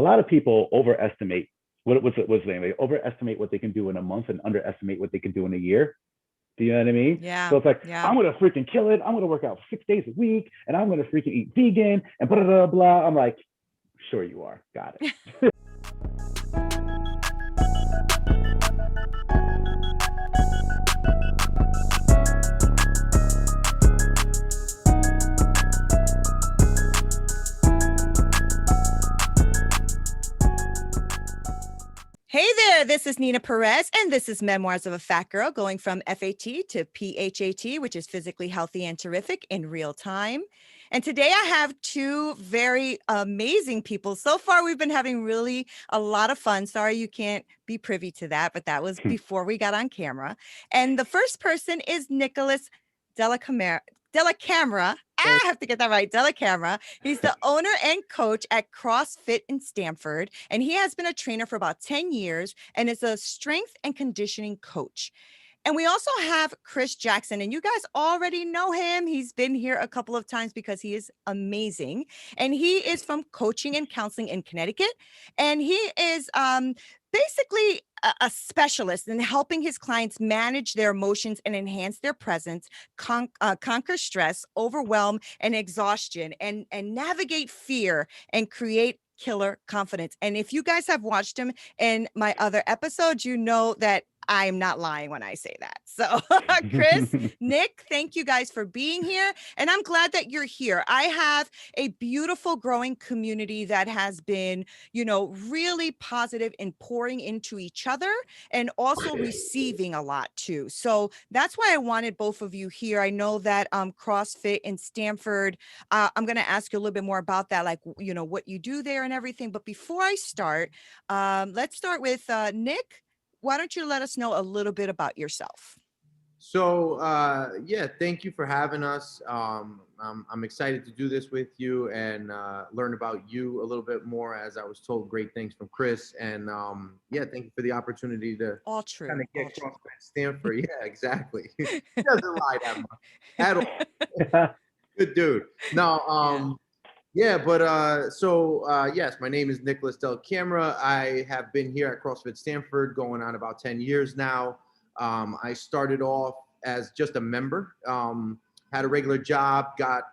lot of people overestimate what's the name? They overestimate what they can do in a month and underestimate what they can do in a year. Do you know what I mean? Yeah. So it's like, Yeah. I'm going to freaking kill it. I'm going to work out 6 days a week and I'm going to freaking eat vegan and blah, blah, blah. I'm like, sure you are. Got it. Hey there, this is Nina Perez, and this is Memoirs of a Fat Girl, going from FAT to PHAT, which is physically healthy and terrific in real time. And today I have two very amazing people. So far, we've been having really a lot of fun. Sorry you can't be privy to that, but that was before we got on camera. And the first person is Nicolas Della-Camera. I have to get that right. Della-Camera. He's the owner and coach at CrossFit in Stamford, and he has been a trainer for about 10 years and is a strength and conditioning coach. And we also have Chris Jackson, and you guys already know him. He's been here a couple of times because he is amazing. And he is from coaching and counseling in Connecticut. And he is basically a specialist in helping his clients manage their emotions and enhance their presence, conquer stress, overwhelm, and exhaustion, and navigate fear and create killer confidence. And if you guys have watched him in my other episodes, you know that I'm not lying when I say that. So Chris, Nick, thank you guys for being here. And I'm glad that you're here. I have a beautiful growing community that has been, you know, really positive in pouring into each other and also receiving a lot too. So that's why I wanted both of you here. I know that CrossFit in Stamford, I'm going to ask you a little bit more about that, like, you know, what you do there and everything. But before I start, let's start with Nick. Why don't you let us know a little bit about yourself? So, yeah, thank you for having us. I'm excited to do this with you and learn about you a little bit more, as I was told great things from Chris. And yeah, thank you for the opportunity to all true kind of get CrossFit Stamford. Yeah, exactly. He doesn't lie that much at all. Good dude. No, yeah, but yes, my name is Nicolas Della-Camera. I have been here at CrossFit Stamford going on about 10 years now. I started off as just a member, had a regular job, got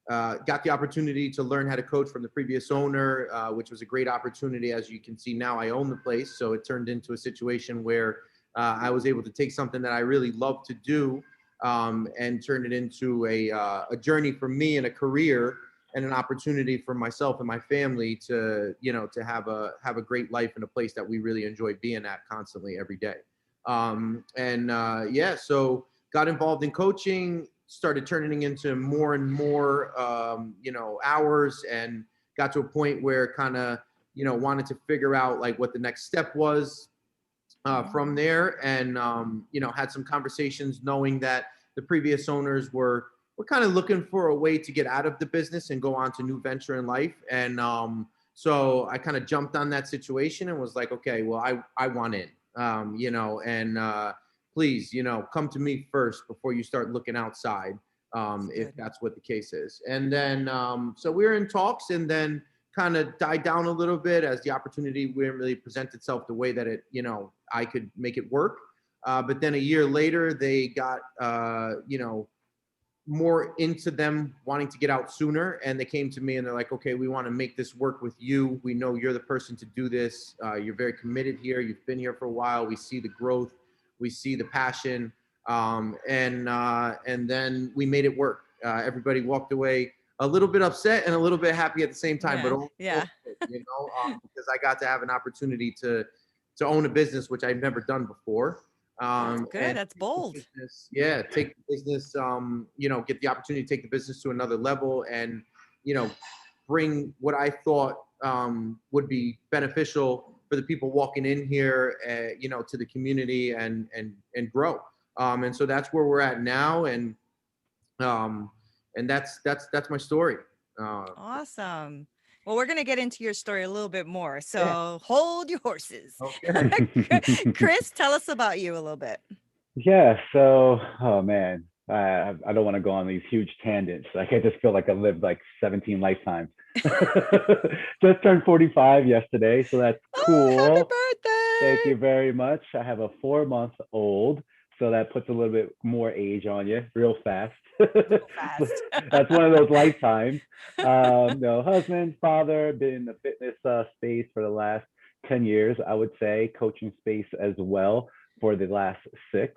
the opportunity to learn how to coach from the previous owner, which was a great opportunity. As you can see now, I own the place. So it turned into a situation where I was able to take something that I really love to do and turn it into a journey for me and a career and an opportunity for myself and my family to, you know, to have a great life in a place that we really enjoy being at constantly every day. Yeah, so got involved in coaching, started turning into more and more, you know, hours, and got to a point where kind of, you know, wanted to figure out like what the next step was from there. And, you know, had some conversations knowing that the previous owners were kind of looking for a way to get out of the business and go on to new venture in life. And so I kind of jumped on that situation and was like, okay, well, I want in, you know, and please, you know, come to me first before you start looking outside, if that's what the case is. And then, so we were in talks, and then kind of died down a little bit as the opportunity didn't really present itself the way that it, you know, I could make it work. But then a year later, they got, you know, more into them wanting to get out sooner. And they came to me and they're like, okay, we want to make this work with you. We know you're the person to do this. You're very committed here. You've been here for a while. We see the growth. We see the passion. And then we made it work. Everybody walked away a little bit upset and a little bit happy at the same time, but you know, because I got to have an opportunity to own a business, which I've never done before. That's good. That's bold. Yeah, take the business, you know, get the opportunity to take the business to another level, and, you know, bring what I thought would be beneficial for the people walking in here, you know, to the community and grow. And so that's where we're at now, and that's my story. Awesome. Well, we're going to get into your story a little bit more. So hold your horses. Okay. Chris, tell us about you a little bit. Yeah. So, oh man, I don't want to go on these huge tangents. Like, I just feel like I lived like 17 lifetimes. Just turned 45 yesterday, so that's Oh, happy cool. Thank birthday. you very much. I have a 4-month-old, so that puts a little bit more age on you real fast. Real fast. That's one of those lifetimes. No, husband, father, been in the fitness space for the last 10 years, I would say, coaching space as well for the last 6.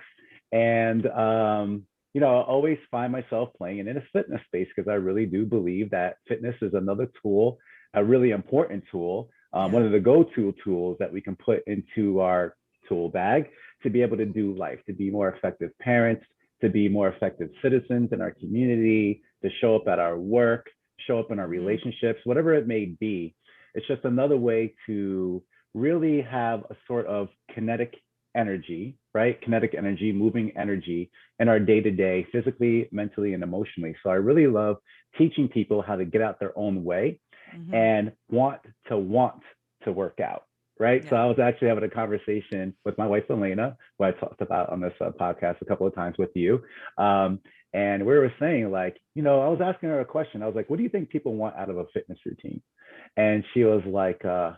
And, I always find myself playing in a fitness space because I really do believe that fitness is another tool, a really important tool, one of the go-to tools that we can put into our tool bag to be able to do life, to be more effective parents, to be more effective citizens in our community, to show up at our work, show up in our relationships, whatever it may be. It's just another way to really have a sort of kinetic energy, right? Kinetic energy, moving energy in our day-to-day, physically, mentally, and emotionally. So I really love teaching people how to get out their own way and want to work out, right? So I was actually having a conversation with my wife, Elena, who I talked about on this podcast a couple of times with you. And we were saying, like, I was asking her a question. I was like, what do you think people want out of a fitness routine? And she was like, to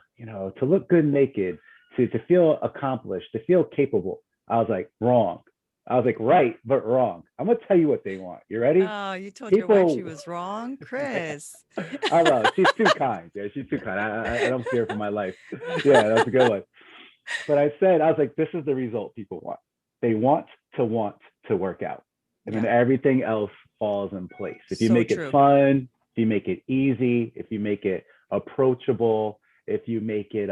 look good naked, to feel accomplished, to feel capable. I was like, wrong. I was like, right, but wrong. I'm going to tell you what they want. You ready? Oh, you told your wife she was wrong, Chris. I know. She's too kind. Yeah, she's too kind. I don't fear for my life. Yeah, that's a good one. But I was like, this is the result people want. They want to work out. And then everything else falls in place. If you make it fun, if you make it easy, if you make it approachable, if you make it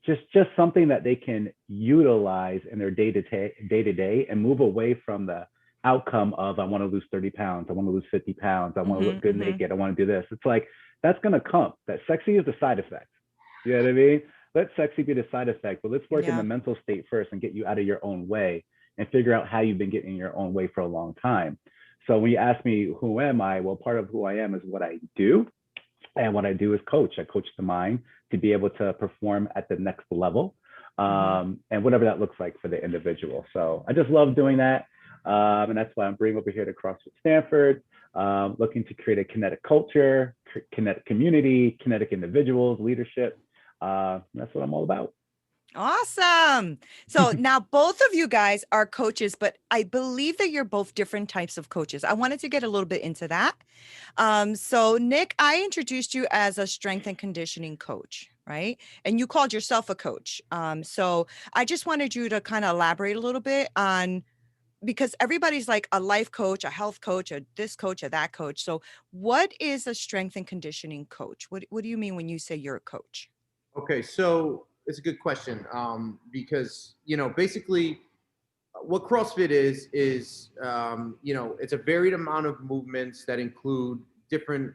just something that they can utilize in their day-to-day and move away from the outcome of, I want to lose 30 pounds, I want to lose 50 pounds, I want to look good naked, I want to do this. It's like, that's going to come. That sexy is the side effect. You know what I mean? Let sexy be the side effect, but let's work in the mental state first and get you out of your own way and figure out how you've been getting in your own way for a long time. So when you ask me, who am I? Well, part of who I am is what I do. And what I do is coach. I coach the mind to be able to perform at the next level, and whatever that looks like for the individual. So I just love doing that. And that's why I'm bringing over here to CrossFit Stamford, looking to create a kinetic culture, kinetic community, kinetic individuals, leadership. That's what I'm all about. Awesome. So now both of you guys are coaches, but I believe that you're both different types of coaches. I wanted to get a little bit into that. So Nick, I introduced you as a strength and conditioning coach, right? And you called yourself a coach. So I just wanted you to kind of elaborate a little bit on, because everybody's like a life coach, a health coach, a this coach, a that coach. So what is a strength and conditioning coach? What do you mean when you say you're a coach? Okay, so it's a good question, because basically what CrossFit is it's a varied amount of movements that include different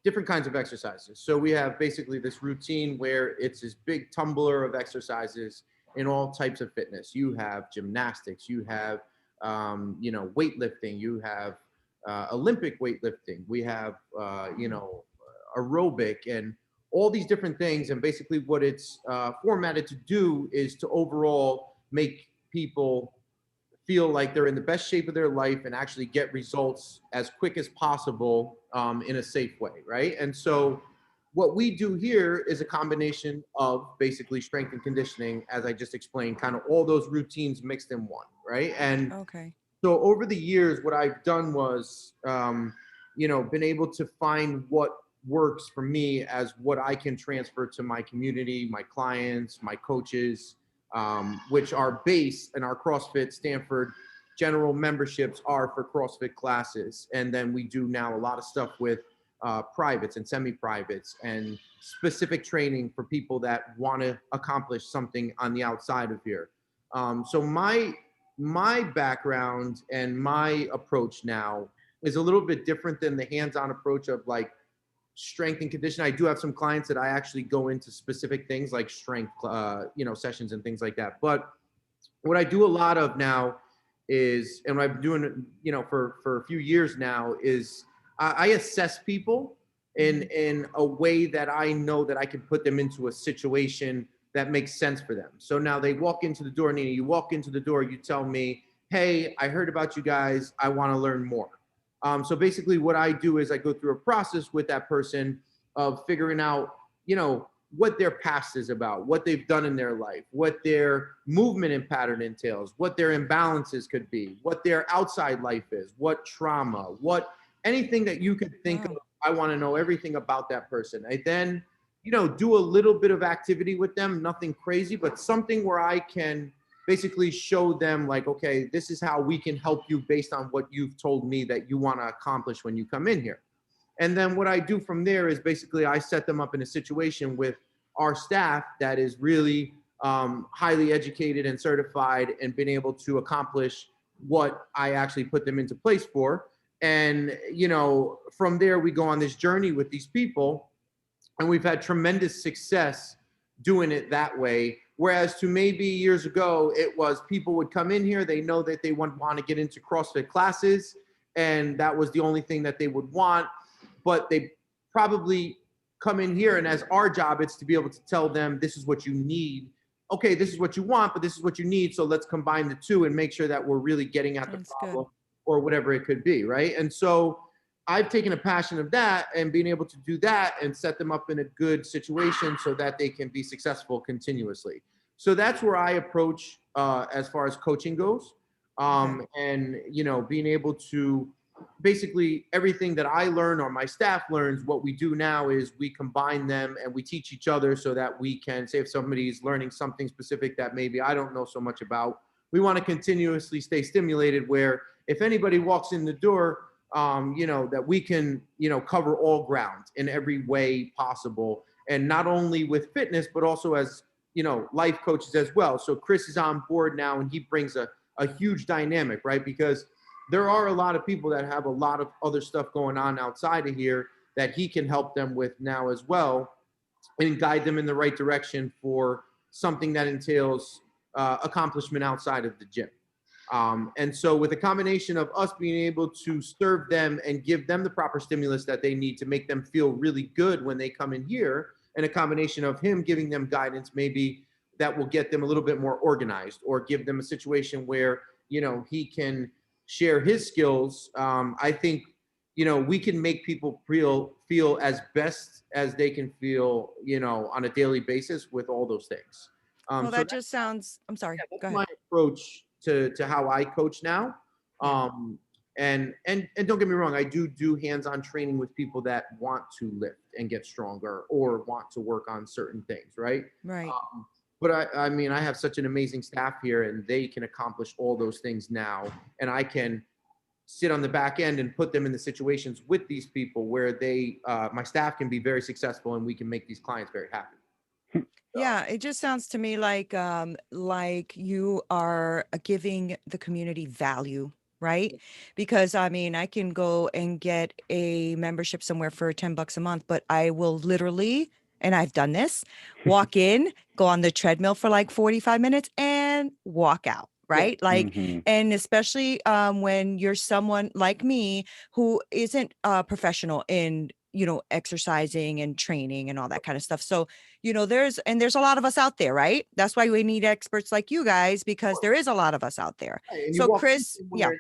different kinds of exercises. So we have basically this routine where it's this big tumbler of exercises in all types of fitness. You have gymnastics, you have weightlifting, you have Olympic weightlifting, we have aerobic, and all these different things. And basically what it's formatted to do is to overall make people feel like they're in the best shape of their life and actually get results as quick as possible in a safe way, right? And so what we do here is a combination of basically strength and conditioning, as I just explained, kind of all those routines mixed in one, right? And so over the years, what I've done was, been able to find what works for me as what I can transfer to my community, my clients, my coaches, which are based in our CrossFit Stamford general memberships are for CrossFit classes. And then we do now a lot of stuff with privates and semi-privates and specific training for people that want to accomplish something on the outside of here. So my background and my approach now is a little bit different than the hands-on approach of like strength and conditioning. I do have some clients that I actually go into specific things like strength, sessions and things like that. But what I do a lot of now is, and what I've been doing, for a few years now, is I assess people in a way that I know that I can put them into a situation that makes sense for them. So now they walk into the door, Nina, you walk into the door, you tell me, hey, I heard about you guys, I want to learn more. So basically what I do is I go through a process with that person of figuring out, what their past is about, what they've done in their life, what their movement and pattern entails, what their imbalances could be, what their outside life is, what trauma, what anything that you could think of. I want to know everything about that person. I then, do a little bit of activity with them, nothing crazy, but something where I can basically show them like, okay, this is how we can help you based on what you've told me that you want to accomplish when you come in here. And then what I do from there is basically I set them up in a situation with our staff that is really highly educated and certified and been able to accomplish what I actually put them into place for. And, from there, we go on this journey with these people, and we've had tremendous success doing it that way. Whereas to maybe years ago, it was people would come in here, they know that they want to get into CrossFit classes, and that was the only thing that they would want. But they probably come in here, and as our job, it's to be able to tell them, this is what you need. Okay, this is what you want, but this is what you need. So let's combine the two and make sure that we're really getting at the problem or whatever it could be, right? And so I've taken a passion of that and being able to do that and set them up in a good situation so that they can be successful continuously. So that's where I approach as far as coaching goes. And, being able to basically everything that I learn or my staff learns, what we do now is we combine them and we teach each other so that we can say if somebody's learning something specific that maybe I don't know so much about, we want to continuously stay stimulated where if anybody walks in the door, that we can, cover all ground in every way possible. And not only with fitness, but also as, life coaches as well. So Chris is on board now and he brings a huge dynamic, right? Because there are a lot of people that have a lot of other stuff going on outside of here that he can help them with now as well and guide them in the right direction for something that entails accomplishment outside of the gym. And so with a combination of us being able to serve them and give them the proper stimulus that they need to make them feel really good when they come in here, and a combination of him giving them guidance, maybe that will get them a little bit more organized or give them a situation where, he can share his skills. I think, we can make people feel as best as they can feel, on a daily basis with all those things. Well, that just sounds, I'm sorry, go ahead. My approach to how I coach now. And don't get me wrong, I do hands-on training with people that want to lift and get stronger or want to work on certain things, right? Right. But I mean, I have such an amazing staff here and they can accomplish all those things now. And I can sit on the back end and put them in the situations with these people where they, my staff can be very successful and we can make these clients very happy. Yeah, it just sounds to me like you are giving the community value, right? Because I mean, I can go and get a membership somewhere for $10 a month, but I will literally, and I've done this, walk in, go on the treadmill for like 45 minutes and walk out. Right. Yeah. Like, and especially when you're someone like me who isn't professional in, exercising and training and all that kind of stuff. So, there's a lot of us out there, right? That's why we need experts like you guys, because there is a lot of us out there. Right. So Chris, yeah. Like,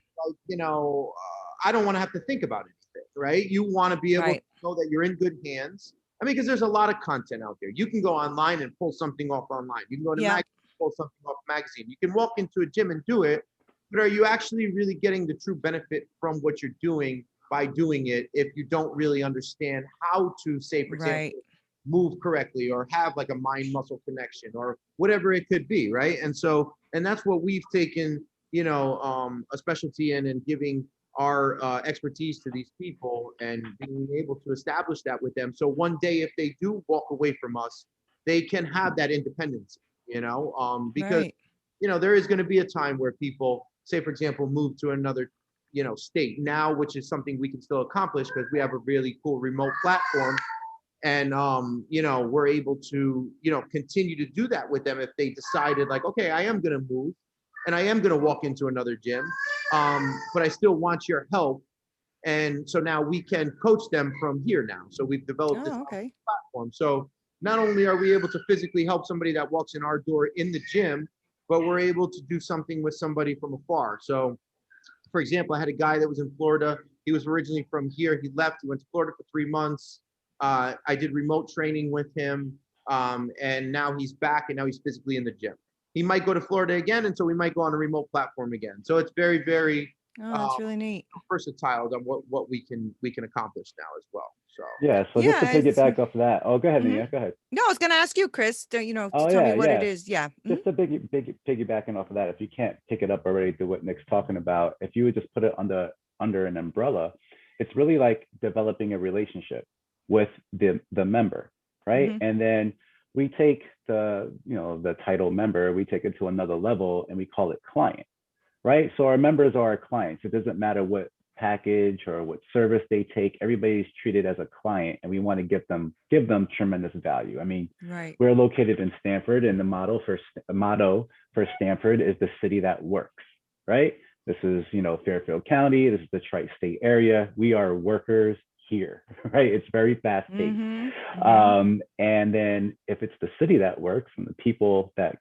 I don't want to have to think about anything, right? You want to be able to know that you're in good hands. I mean, because there's a lot of content out there. You can go online and pull something off online. You can go to magazine, pull something off magazine. You can walk into a gym and do it, but are you actually really getting the true benefit from what you're doing by doing it if you don't really understand how to, say, for example, move correctly or have like a mind-muscle connection or whatever it could be, right? And so, and that's what we've taken, a specialty in and giving our expertise to these people and being able to establish that with them. So one day, if they do walk away from us, they can have that independence, because, there is going to be a time where people, say, for example, move to another, state now, which is something we can still accomplish because we have a really cool remote platform. And, we're able to, continue to do that with them if they decided like, okay, I am going to move and I am going to walk into another gym, but I still want your help. And so now we can coach them from here now. So we've developed this platform. So not only are we able to physically help somebody that walks in our door in the gym, but we're able to do something with somebody from afar. So, for example, I had a guy that was in Florida He was originally from here. He left. He went to Florida for 3 months. I did remote training with him, and now he's back, and now he's physically in the gym. He might go to Florida again, and so we might go on a remote platform again. So it's very, very Oh, that's really neat. versatile on what we can accomplish now as well. So Yeah. So just to Yeah, it's piggyback off of that. Oh, go ahead, mhm. Nia. Go ahead. No, I was going to ask you, Chris, to, to Oh tell me yeah, what it yeah. is. Yeah. Just to piggybacking off of that, if you can't pick it up already to what Nick's talking about, if you would just put it under an umbrella, it's really like developing a relationship with the member, right? Mhm. And then we take the title member, we take it to another level, and we call it client, right? So our members are our clients. It doesn't matter what package or what service they take. Everybody's treated as a client, and we want to give them tremendous value. I mean, Right. we're located in Stamford, and the motto for Stamford is the city that works, right? This is Fairfield County. This is the tri-state area. We are workers here, right? It's very fast paced. And then if it's the city that works and the people that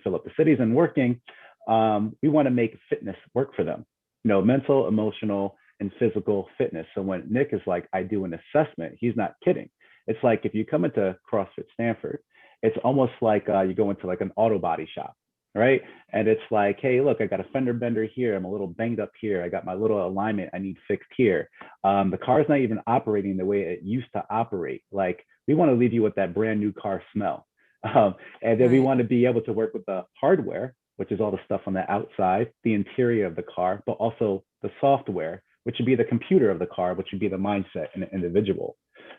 fill up the cities and working, we want to make fitness work for them. Mental, emotional, and physical fitness. So when Nick is like, I do an assessment, he's not kidding. It's like if you come into CrossFit Stamford, it's almost like you go into like an auto body shop, right? And it's like, hey, look, I got a fender bender here. I'm a little banged up here. I got my little alignment I need fixed here. The car's not even operating the way it used to operate. Like, we want to leave you with that brand new car smell. And then we want to be able to work with the hardware, which is all the stuff on the outside, the interior of the car, but also the software, which would be the computer of the car, which would be the mindset in an individual.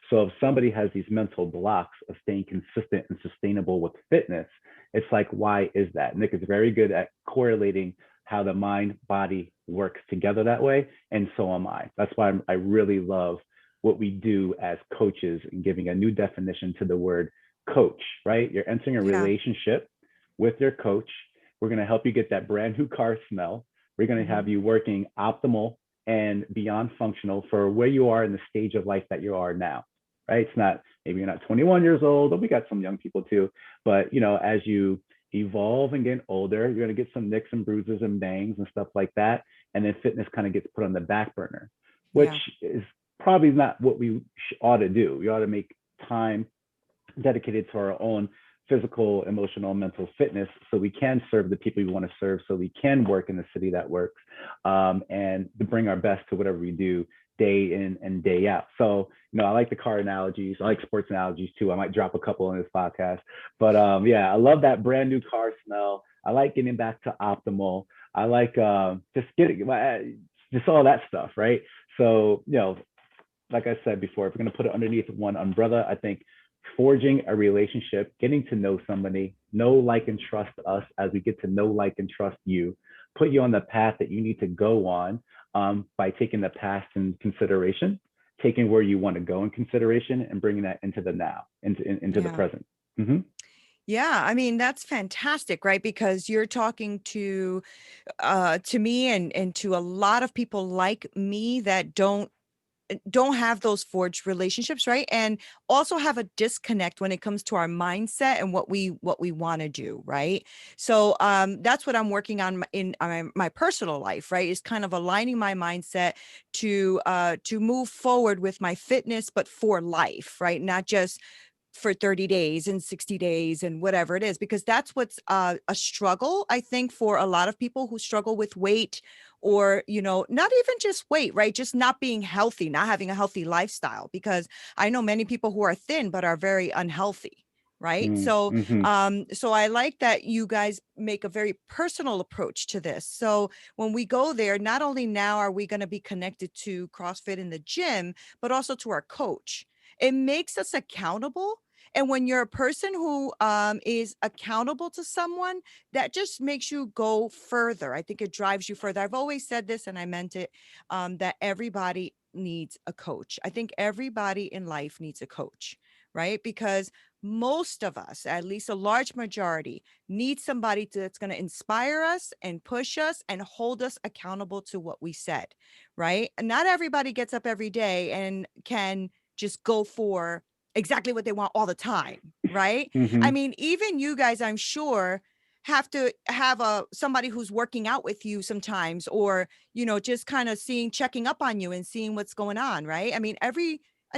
So if somebody has these mental blocks of staying consistent and sustainable with fitness, it's like, why is that? Nick is very good at correlating how the mind body works together that way, and so am I. That's why I really love what we do as coaches and giving a new definition to the word coach, right? You're entering a relationship with your coach. We're going to help you get that brand new car smell. We're going to have you working optimal and beyond functional for where you are in the stage of life that you are now, right? It's not, maybe you're not 21 years old, but we got some young people too. But, as you evolve and get older, you're going to get some nicks and bruises and bangs and stuff like that. And then fitness kind of gets put on the back burner, which is probably not what we ought to do. We ought to make time dedicated to our own physical, emotional, mental fitness so we can serve the people we want to serve, so we can work in the city that works, and to bring our best to whatever we do day in and day out. So, I like the car analogies. I like sports analogies too. I might drop a couple in this podcast. But I love that brand new car smell. I like getting back to optimal. I like just all that stuff, right? So, like I said before, if we're going to put it underneath one umbrella, I think forging a relationship, getting to know somebody, know, like, and trust us as we get to know, like, and trust you, put you on the path that you need to go on, by taking the past in consideration, taking where you want to go in consideration, and bringing that into the now, into the present. Yeah, I mean, that's fantastic, right? Because you're talking to me and to a lot of people like me that don't have those forged relationships, right? And also have a disconnect when it comes to our mindset and what we want to do, right? So that's what I'm working on in my personal life, right? Is kind of aligning my mindset to move forward with my fitness, but for life, right? Not just for 30 days and 60 days and whatever it is, because that's what's a struggle, I think, for a lot of people who struggle with weight, or, not even just weight, right? Just not being healthy, not having a healthy lifestyle, because I know many people who are thin, but are very unhealthy. Right. So, so I like that you guys make a very personal approach to this. So when we go there, not only now are we going to be connected to CrossFit in the gym, but also to our coach. It makes us accountable. And when you're a person who is accountable to someone, that just makes you go further. I think it drives you further. I've always said this, and I meant it, that everybody needs a coach. I think everybody in life needs a coach, right? Because most of us, at least a large majority, need somebody that's going to inspire us and push us and hold us accountable to what we said, right? And not everybody gets up every day and can just go for exactly what they want all the time, right? I mean, even you guys, I'm sure, have to have somebody who's working out with you sometimes, or, just kind of checking up on you and seeing what's going on, right? I mean, I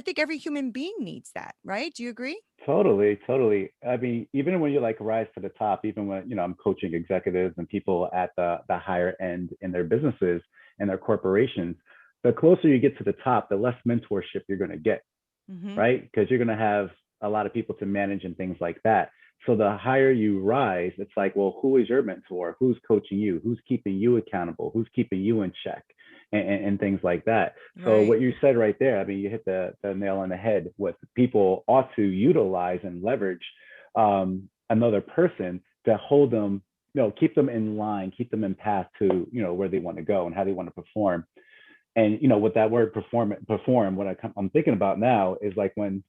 think every human being needs that, right? Do you agree? Totally, totally. I mean, even when you like rise to the top, even when, I'm coaching executives and people at the higher end in their businesses and their corporations, the closer you get to the top, the less mentorship you're going to get, Mm-hmm. right? Because you're going to have a lot of people to manage and things like that. So the higher you rise, it's like, well, who is your mentor? Who's coaching you? Who's keeping you accountable? Who's keeping you in check? And things like that. So Right. what you said right there, I mean, you hit the nail on the head. What people ought to utilize and leverage another person to hold them, keep them in line, keep them in path to, where they want to go and how they want to perform. And with that word perform, what I'm thinking about now is like when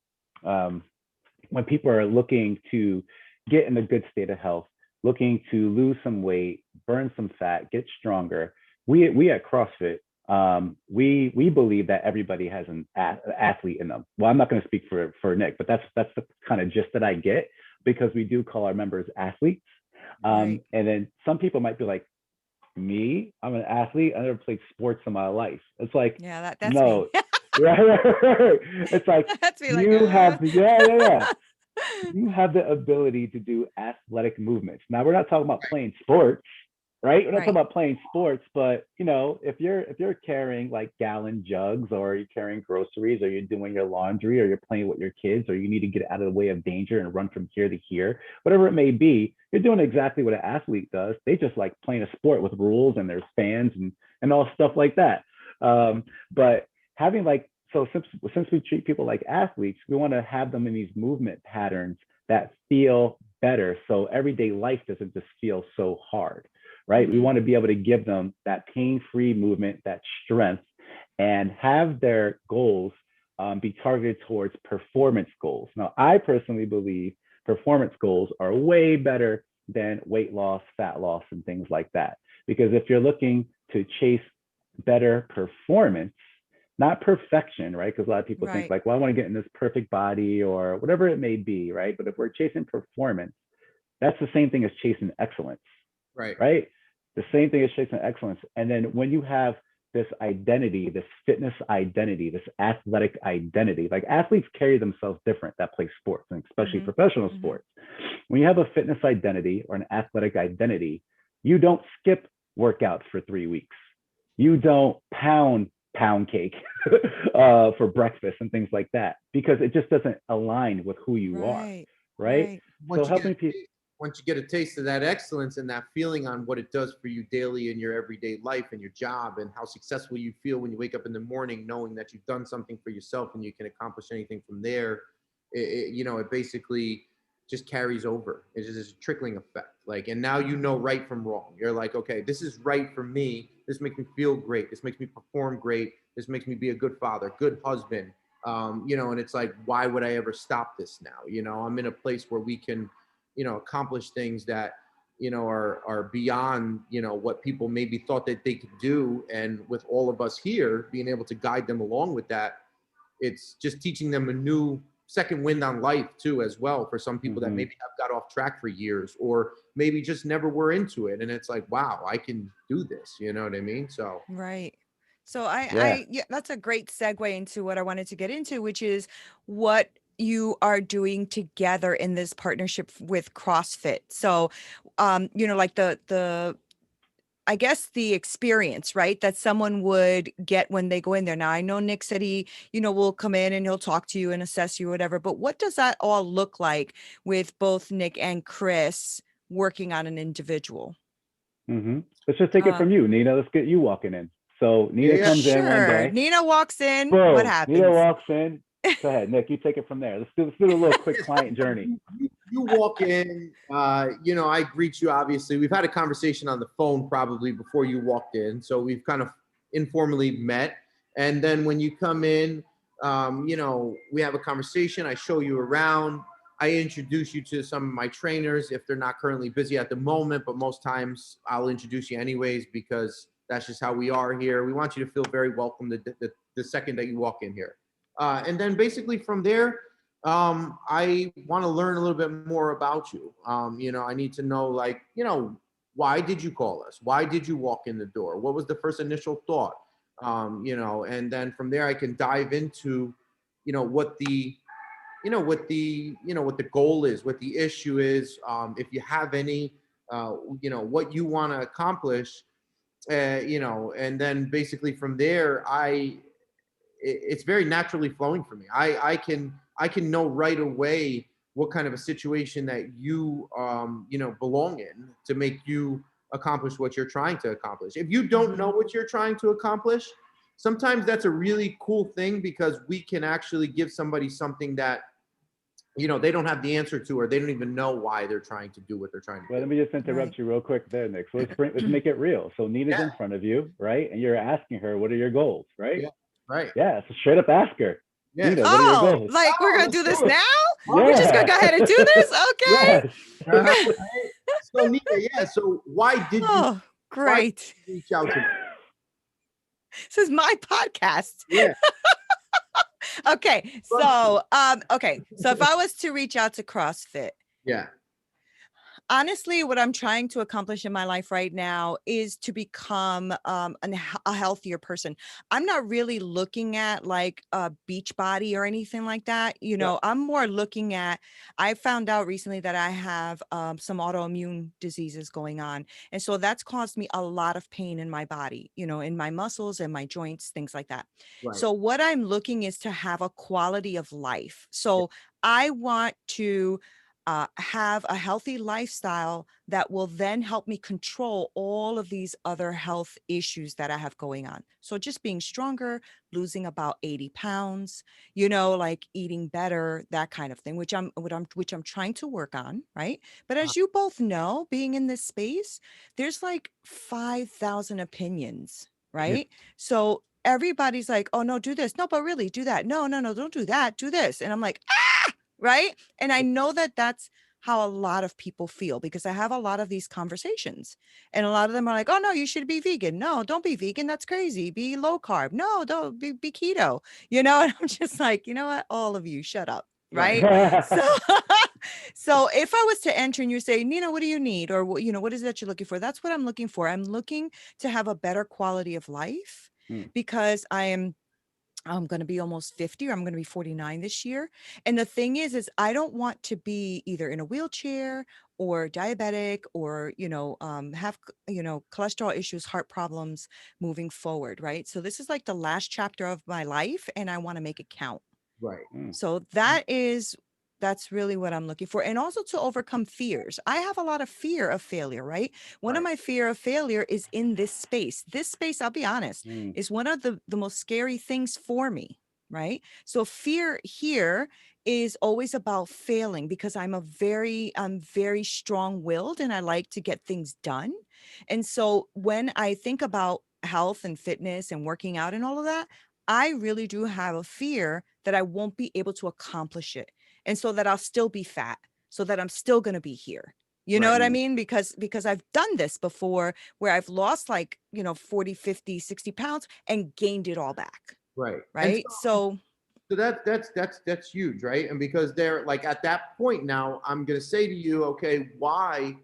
people are looking to get in a good state of health, looking to lose some weight, burn some fat, get stronger. We at CrossFit, we believe that everybody has an athlete in them. Well, I'm not going to speak for Nick, but that's the kind of gist that I get, because we do call our members athletes. Right. And then some people might be like, me, I'm an athlete. I never played sports in my life. It's like, Yeah, that's me. no, right. It's like That's me, like, you have yeah. You have the ability to do athletic movements. Now we're not talking about playing sports, right? We're not talking Right. about playing sports, but if you're carrying like gallon jugs, or you're carrying groceries, or you're doing your laundry, or you're playing with your kids, or you need to get out of the way of danger and run from here to here, whatever it may be, you're doing exactly what an athlete does. They just like playing a sport with rules, and there's fans and all stuff like that. But having like, so since we treat people like athletes, we want to have them in these movement patterns that feel better, so everyday life doesn't just feel so hard, right? We Mm-hmm. want to be able to give them that pain-free movement, that strength, and have their goals be targeted towards performance goals. Now, I personally believe performance goals are way better than weight loss, fat loss, and things like that. Because if you're looking to chase better performance, not perfection, right? Because a lot of people think Right. like, well, I want to get in this perfect body or whatever it may be, right? But if we're chasing performance, that's the same thing as chasing excellence, Right. right? The same thing as chasing excellence. And then when you have this identity, this fitness identity, this athletic identity, like athletes carry themselves different that play sports, and especially Mm-hmm. professional Mm-hmm. sports. When you have a fitness identity or an athletic identity, you don't skip workouts for 3 weeks. You don't pound cake for breakfast and things like that, because it just doesn't align with who you are, Right. right? Right. So Once you get helping people, once you get a taste of that excellence and that feeling on what it does for you daily in your everyday life and your job, and how successful you feel when you wake up in the morning knowing that you've done something for yourself and you can accomplish anything from there, it basically just carries over. It's just a trickling effect. Like, and now you know right from wrong. You're like, okay, this is right for me. This makes me feel great. This makes me perform great. This makes me be a good father, good husband. And it's like, why would I ever stop this now? I'm in a place where we can, accomplish things that, are beyond, what people maybe thought that they could do. And with all of us here being able to guide them along with that, it's just teaching them a new second wind on life too, as well, for some people that maybe have got off track for years, or maybe just never were into it. And it's like, wow, I can do this. You know what I mean? So Right. So yeah. yeah, that's a great segue into what I wanted to get into, which is what you are doing together in this partnership with CrossFit. So, like the I guess the experience, right, that someone would get when they go in there. Now, I know Nick said he, will come in and he'll talk to you and assess you, whatever. But what does that all look like with both Nick and Chris working on an individual? Let's just take it from Um, you, Nina. Let's get you walking in. So Nina yeah, comes in one sure. day, Nina walks in. What boom, Nina happens? walks in. Go ahead, Nick, you take it from there. Let's do a little quick client journey. you walk in, I greet you. Obviously, we've had a conversation on the phone probably before you walked in, so we've kind of informally met. And then when you come in, we have a conversation. I show you around. I introduce you to some of my trainers if they're not currently busy at the moment, but most times I'll introduce you anyways, because that's just how we are here. We want you to feel very welcome the second that you walk in here. And then basically from there, I want to learn a little bit more about you. You know, I need to know, like, you know, why did you call us? Why did you walk in the door? What was the first initial thought? You know, and then from there I can dive into, you know, what the, what the goal is, what the issue is. If you have any, you know, what you want to accomplish, you know, and then basically from there, it's very naturally flowing for me. I can know right away what kind of a situation that you you know, belong in to make you accomplish what you're trying to accomplish. If you don't know what you're trying to accomplish, sometimes that's a really cool thing, because we can actually give somebody something that, you know, they don't have the answer to, or they don't even know why they're trying to do what they're trying to Well, do. let me just interrupt you real quick there, Nick. So let's make it real. So Nina's in front of you, right? And you're asking her, what are your goals, right? Yeah, right. Yeah, so straight up ask her, Yes. Nina, what are your Oh, goals? like we're gonna let's do this do it. now? Yeah. We're just gonna go ahead and do this? Okay. Yes. So Nina, yeah. So why did Oh, great. you reach out to me? This is my podcast. Yeah. Okay. So if I was to reach out to CrossFit, Yeah. honestly, what I'm trying to accomplish in my life right now is to become a healthier person. I'm not really looking at like a beach body or anything like that. You know, I'm more looking at, I found out recently that I have some autoimmune diseases going on. And so that's caused me a lot of pain in my body, you know, in my muscles and my joints, things like that. Right. So what I'm looking is to have a quality of life. So I want to have a healthy lifestyle that will then help me control all of these other health issues that I have going on. So just being stronger, losing about 80 pounds, you know, like eating better, that kind of thing, which I'm trying to work on, right? But as you both know, being in this space, there's like 5,000 opinions, right? So everybody's like, oh no, do this. No, but really do that. No, don't do that. Do this. And I'm like, right? And I know that that's how a lot of people feel, because I have a lot of these conversations, and a lot of them are like, oh no, you should be vegan. No, don't be vegan. That's crazy. Be low carb. No, don't be keto, you know? And I'm just like, you know what? All of you shut up. Right. So, so if I was to enter and you say, Nina, what do you need? Or, you know, what is it that you're looking for? That's what I'm looking for. I'm looking to have a better quality of life, because I'm going to be almost 50, or I'm going to be 49 this year. And the thing is I don't want to be either in a wheelchair or diabetic, or, you know, have, you know, cholesterol issues, heart problems moving forward. Right. So this is like the last chapter of my life, and I want to make it count. Right. So that's really what I'm looking for. And also to overcome fears. I have a lot of fear of failure, right? One of my fear of failure is in this space. This space, I'll be honest, is one of the most scary things for me, right? So fear here is always about failing, because I'm very strong-willed, and I like to get things done. And so when I think about health and fitness and working out and all of that, I really do have a fear that I won't be able to accomplish it. And so that I'll still be fat, so that I'm still going to be here. You know what I mean? Because I've done this before, where I've lost like, you know, 40, 50, 60 pounds and gained it all back. Right. Right. So that's huge, right? And because they're like, at that point now, I'm gonna say to you, okay, why,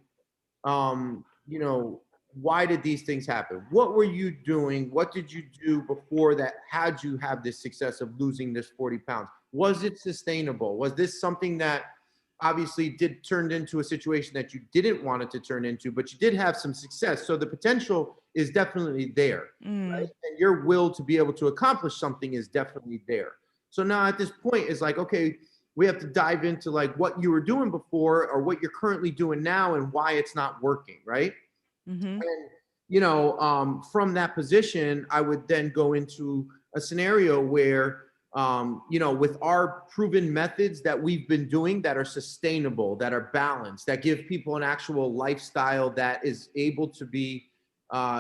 you know, why did these things happen? What were you doing? What did you do before that had you have this success of losing this 40 pounds? Was it sustainable? Was this something that obviously turned into a situation that you didn't want it to turn into, but you did have some success? So the potential is definitely there, right? And your will to be able to accomplish something is definitely there. So now at this point, it's like, okay, we have to dive into like what you were doing before, or what you're currently doing now, and why it's not working, right? And, you know, from that position, I would then go into a scenario where, you know, with our proven methods that we've been doing, that are sustainable, that are balanced, that give people an actual lifestyle that is able to be,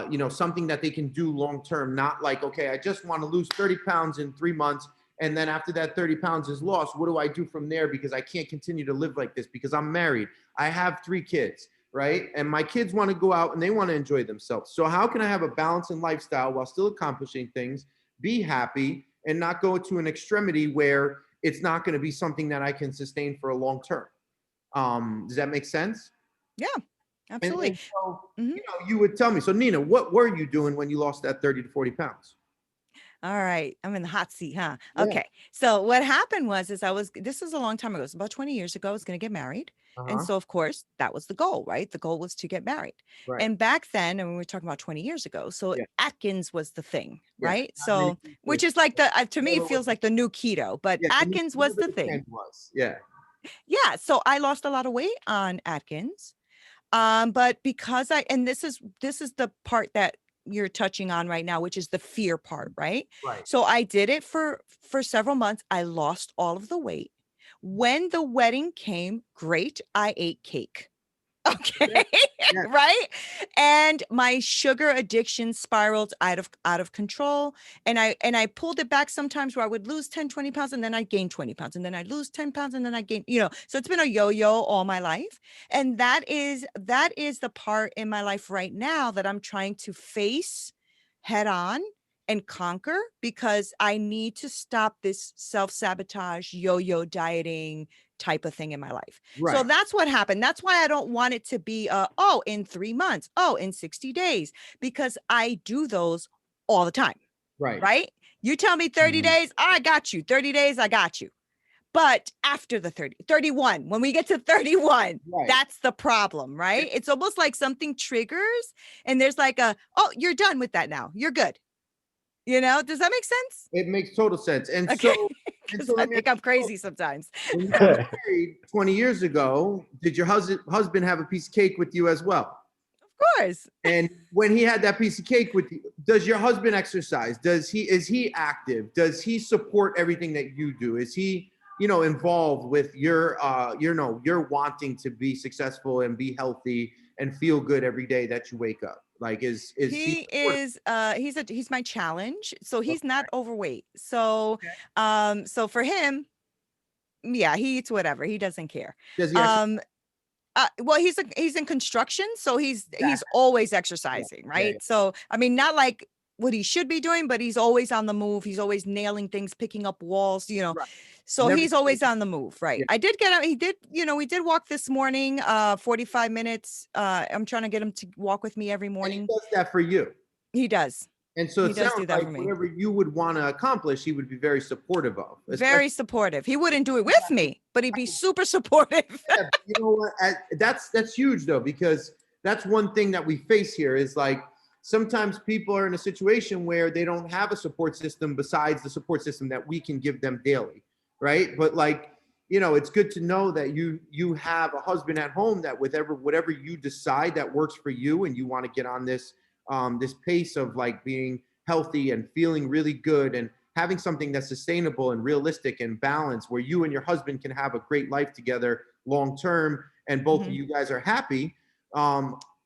you know, something that they can do long term. Not like, okay, I just want to lose 30 pounds in 3 months, and then after that 30 pounds is lost, what do I do from there? Because I can't continue to live like this, because I'm married, I have 3 kids, right? And my kids want to go out and they want to enjoy themselves. So how can I have a balance in lifestyle while still accomplishing things, be happy, and not go to an extremity where it's not going to be something that I can sustain for a long term. Does that make sense? Yeah, absolutely. And so, Mhm. you would tell me, so Nina, what were you doing when you lost that 30 to 40 pounds? All right. I'm in the hot seat, huh? Yeah. Okay. So what happened was this was a long time ago. It was about 20 years ago. I was going to get married. And Uh-huh. so of course that was the goal, right? The goal was to get married. Right. And back then, and we were talking about 20 years ago, so Yeah. Atkins was the thing, Yeah. right? Not many So, which people is like to me, it know what feels like the new keto, but yeah, Atkins was whatever the the thing. trend was. Yeah. Yeah. So I lost a lot of weight on Atkins. But because and this is the part that you're touching on right now, which is the fear part, right? Right. So I did it for several months. I lost all of the weight. When the wedding came, great, I ate cake. Yeah. Okay. Yeah. Right? And my sugar addiction spiraled out of control. And I pulled it back sometimes where I would lose 10, 20 pounds and then I gain 20 pounds and then I lose 10 pounds and then I gain, so it's been a yo-yo all my life. And that is the part in my life right now that I'm trying to face head on and conquer, because I need to stop this self-sabotage, yo-yo dieting type of thing in my life. So Right. that's what happened. That's why I don't want it to be in 3 months, in 60 days, because I do those all the time, Right. right? You tell me 30 Mhm. days, I got you. 30 days, I got you. But after the 31, when we get to 31, Right. that's the problem, right? It's almost like something triggers and there's like you're done with that now. You're good. Does that make sense? It makes total sense. And Okay. so, Because I let me ask think I'm you, crazy sometimes. when you got married 20 years ago, did your husband have a piece of cake with you as well? Of course. And when he had that piece of cake with you, does your husband exercise? Is he active? Does he support everything that you do? Is he, involved with your you're wanting to be successful and be healthy and feel good every day that you wake up? Like is he He supportive? is he's my challenge. So he's Okay. not overweight. So Okay. so for him, yeah, he eats whatever. He doesn't care. Does he exercise? Um well, he's in construction, so he's Exactly. always Yeah. exercising, Yeah. right? So I mean, not like what he should be doing, but he's always on the move. He's always nailing things, picking up walls. Right. So Never. he's always on the move, right? Yeah. I did get him, we did walk this morning, 45 minutes. I'm trying to get him to walk with me every And he morning. does that for you. He does. And so He it does sounds do that like for me. whatever you would want to accomplish, he would be very supportive of. Especially, Very supportive. He wouldn't do it with me, but he'd be super supportive. yeah, you know what? That's huge though, because that's one thing that we face here is like sometimes people are in a situation where they don't have a support system besides the support system that we can give them daily, right? But like, it's good to know that you have a husband at home that whatever you decide that works for you, and you want to get on this this pace of like being healthy and feeling really good and having something that's sustainable and realistic and balanced, where you and your husband can have a great life together long term and both of you guys are happy,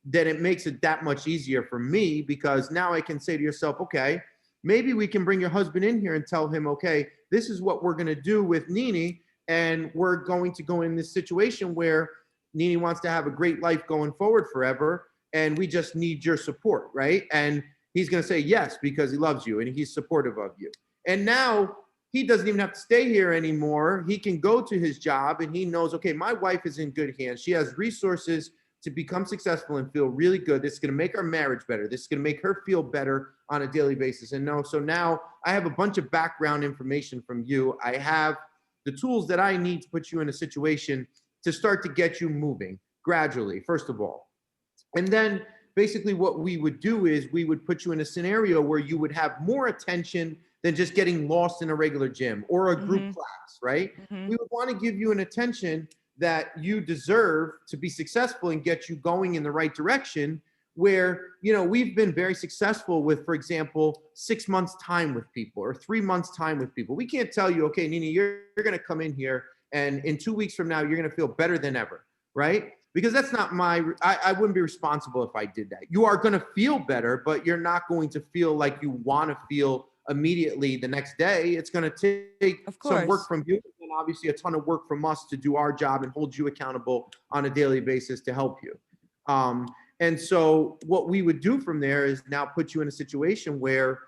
then it makes it that much easier for me, because now I can say to yourself, okay, maybe we can bring your husband in here and tell him, okay, this is what we're going to do with Nini, and we're going to go in this situation where Nini wants to have a great life going forward forever, and we just need your support, right? And he's going to say yes because he loves you and he's supportive of you. And now he doesn't even have to stay here anymore. He can go to his job and he knows, okay, my wife is in good hands. She has resources to become successful and feel really good. This is going to make our marriage better. This is going to make her feel better on a daily basis. And so now I have a bunch of background information from you. I have the tools that I need to put you in a situation to start to get you moving gradually, first of all. And then basically what we would do is we would put you in a scenario where you would have more attention than just getting lost in a regular gym or a group class, right? We would want to give you an attention that you deserve to be successful and get you going in the right direction, where, we've been very successful with, for example, 6 months time with people or 3 months time with people. We can't tell you, okay, Nini, you're going to come in here and in 2 weeks from now, you're going to feel better than ever, right? Because that's not I wouldn't be responsible if I did that. You are going to feel better, but you're not going to feel like you want to feel immediately the next day. It's going to take some work from you, and obviously a ton of work from us to do our job and hold you accountable on a daily basis to help you. And so what we would do from there is now put you in a situation where,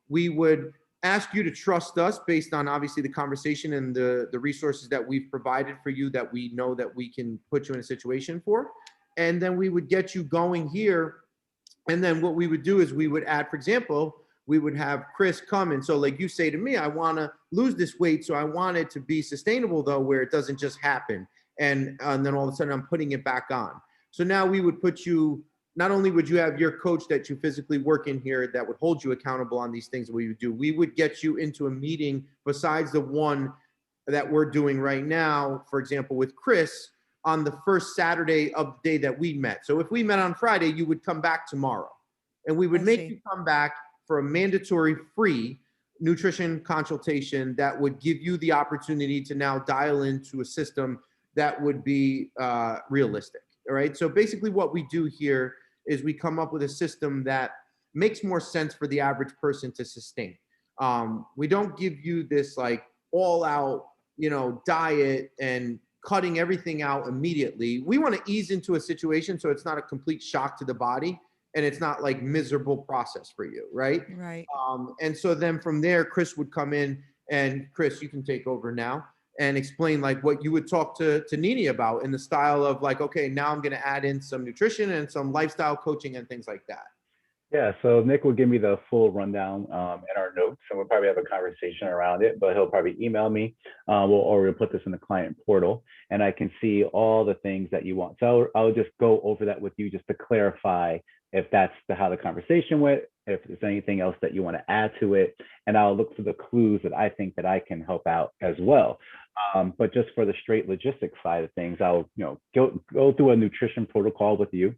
we would, ask you to trust us based on obviously the conversation and the resources that we've provided for you that we know that we can put you in a situation for. And then we would get you going here. And then what we would do is we would add, for example, we would have Chris come. And so like you say to me, I want to lose this weight. So I want it to be sustainable though, where it doesn't just happen. And then all of a sudden I'm putting it back on. So now we would put you, not only would you have your coach that you physically work in here that would hold you accountable on these things that we would do, we would get you into a meeting besides the one that we're doing right now, for example, with Chris on the first Saturday of the day that we met. So if we met on Friday, you would come back tomorrow and we would make you come back for a mandatory free nutrition consultation that would give you the opportunity to now dial into a system that would be realistic. All right. So basically what we do here is we come up with a system that makes more sense for the average person to sustain. We don't give you this like all out, diet and cutting everything out immediately. We want to ease into a situation so it's not a complete shock to the body and it's not like miserable process for you, right? Right. And so then from there, Chris would come in, and Chris, you can take over now and explain like what you would talk to Nini about in the style of like, okay, now I'm going to add in some nutrition and some lifestyle coaching and things like that. Yeah, so Nick will give me the full rundown in our notes, and we'll probably have a conversation around it, but he'll probably email me or we'll put this in the client portal, and I can see all the things that you want. So I'll just go over that with you just to clarify if that's how the conversation went, if there's anything else that you want to add to it, and I'll look for the clues that I think that I can help out as well. But just for the straight logistics side of things, I'll go through a nutrition protocol with you.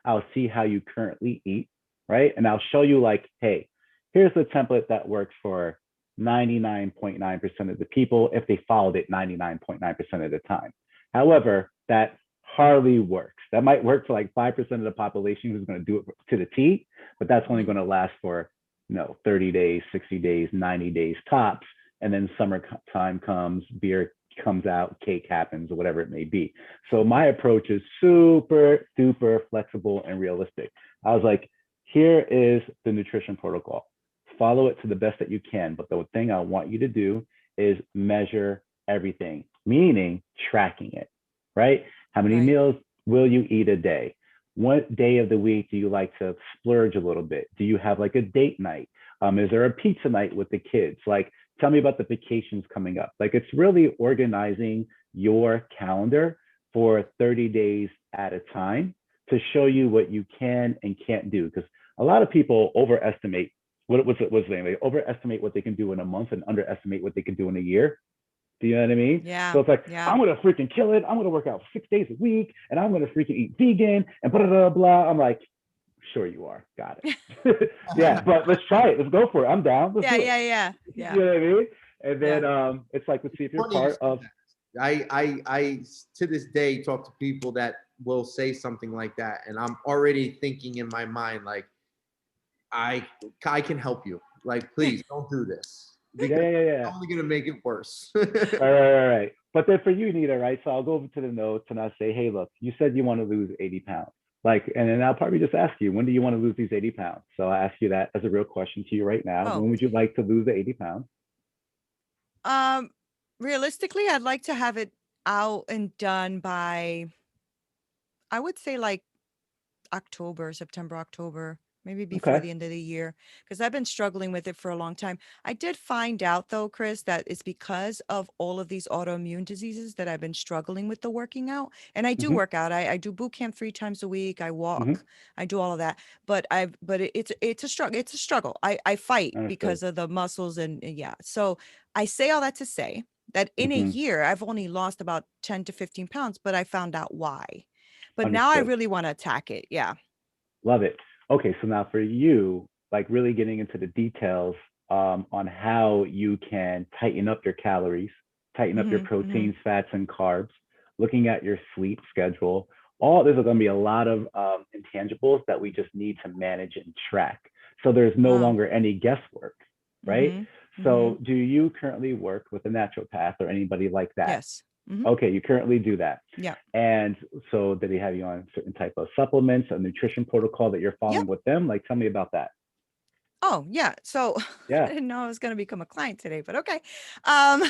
I'll see how you currently eat. Right. And I'll show you like, hey, here's the template that works for 99.9% of the people if they followed it 99.9% of the time. However, that hardly works. That might work for like 5% of the population who's going to do it to the T, but that's only going to last for 30 days, 60 days, 90 days tops. And then summertime comes, beer comes out, cake happens, or whatever it may be. So my approach is super duper flexible and realistic. I was like, here is the nutrition protocol. Follow it to the best that you can. But the thing I want you to do is measure everything, meaning tracking it, right? How many meals will you eat a day? What day of the week do you like to splurge a little bit? Do you have like a date night? Is there a pizza night with the kids? Like, tell me about the vacations coming up. Like, it's really organizing your calendar for 30 days at a time to show you what you can and can't do. Because a lot of people overestimate they overestimate what they can do in a month and underestimate what they can do in a year. Do you know what I mean? Yeah. So it's like, I'm going to freaking kill it. I'm going to work out 6 days a week and I'm going to freaking eat vegan and blah, blah, blah. I'm like, sure you are. Got it. Yeah, but let's try it. Let's go for it. I'm down. Let's do it. Yeah. You know what I mean? And then it's like, let's see if you're part of. I to this day talk to people that will say something like that, and I'm already thinking in my mind like, I can help you. Like, please don't do this. Yeah. It's only gonna make it worse. Right. But then for you, Nita, right? So I'll go over to the notes and I'll say, hey, look, you said you want to lose 80 pounds. Like, and then I'll probably just ask you, when do you want to lose these 80 pounds? So I ask you that as a real question to you right now. When would you like to lose the 80 pounds? Realistically, I'd like to have it out and done by, I would say like September, October, maybe before the end of the year, because I've been struggling with it for a long time. I did find out though, Chris, that it's because of all of these autoimmune diseases that I've been struggling with the working out. And I do work out. I do boot camp 3 times a week. I walk. I do all of that. But it's a struggle. It's a struggle. I fight because of the muscles and yeah. So I say all that to say that in a year, I've only lost about 10 to 15 pounds, but I found out why. But now I really want to attack it. Yeah. Love it. Okay, so now for you, like really getting into the details on how you can tighten up your calories, tighten up your proteins, fats, and carbs, looking at your sleep schedule. There's going to be a lot of intangibles that we just need to manage and track. So there's no longer any guesswork, right? So do you currently work with a naturopath or anybody like that? Yes. Okay, you currently do that. Yeah. And so did they have you on certain type of supplements, a nutrition protocol that you're following with them? Like, tell me about that. Oh, yeah. So I Yeah. didn't know I was going to become a client today, but okay. Um,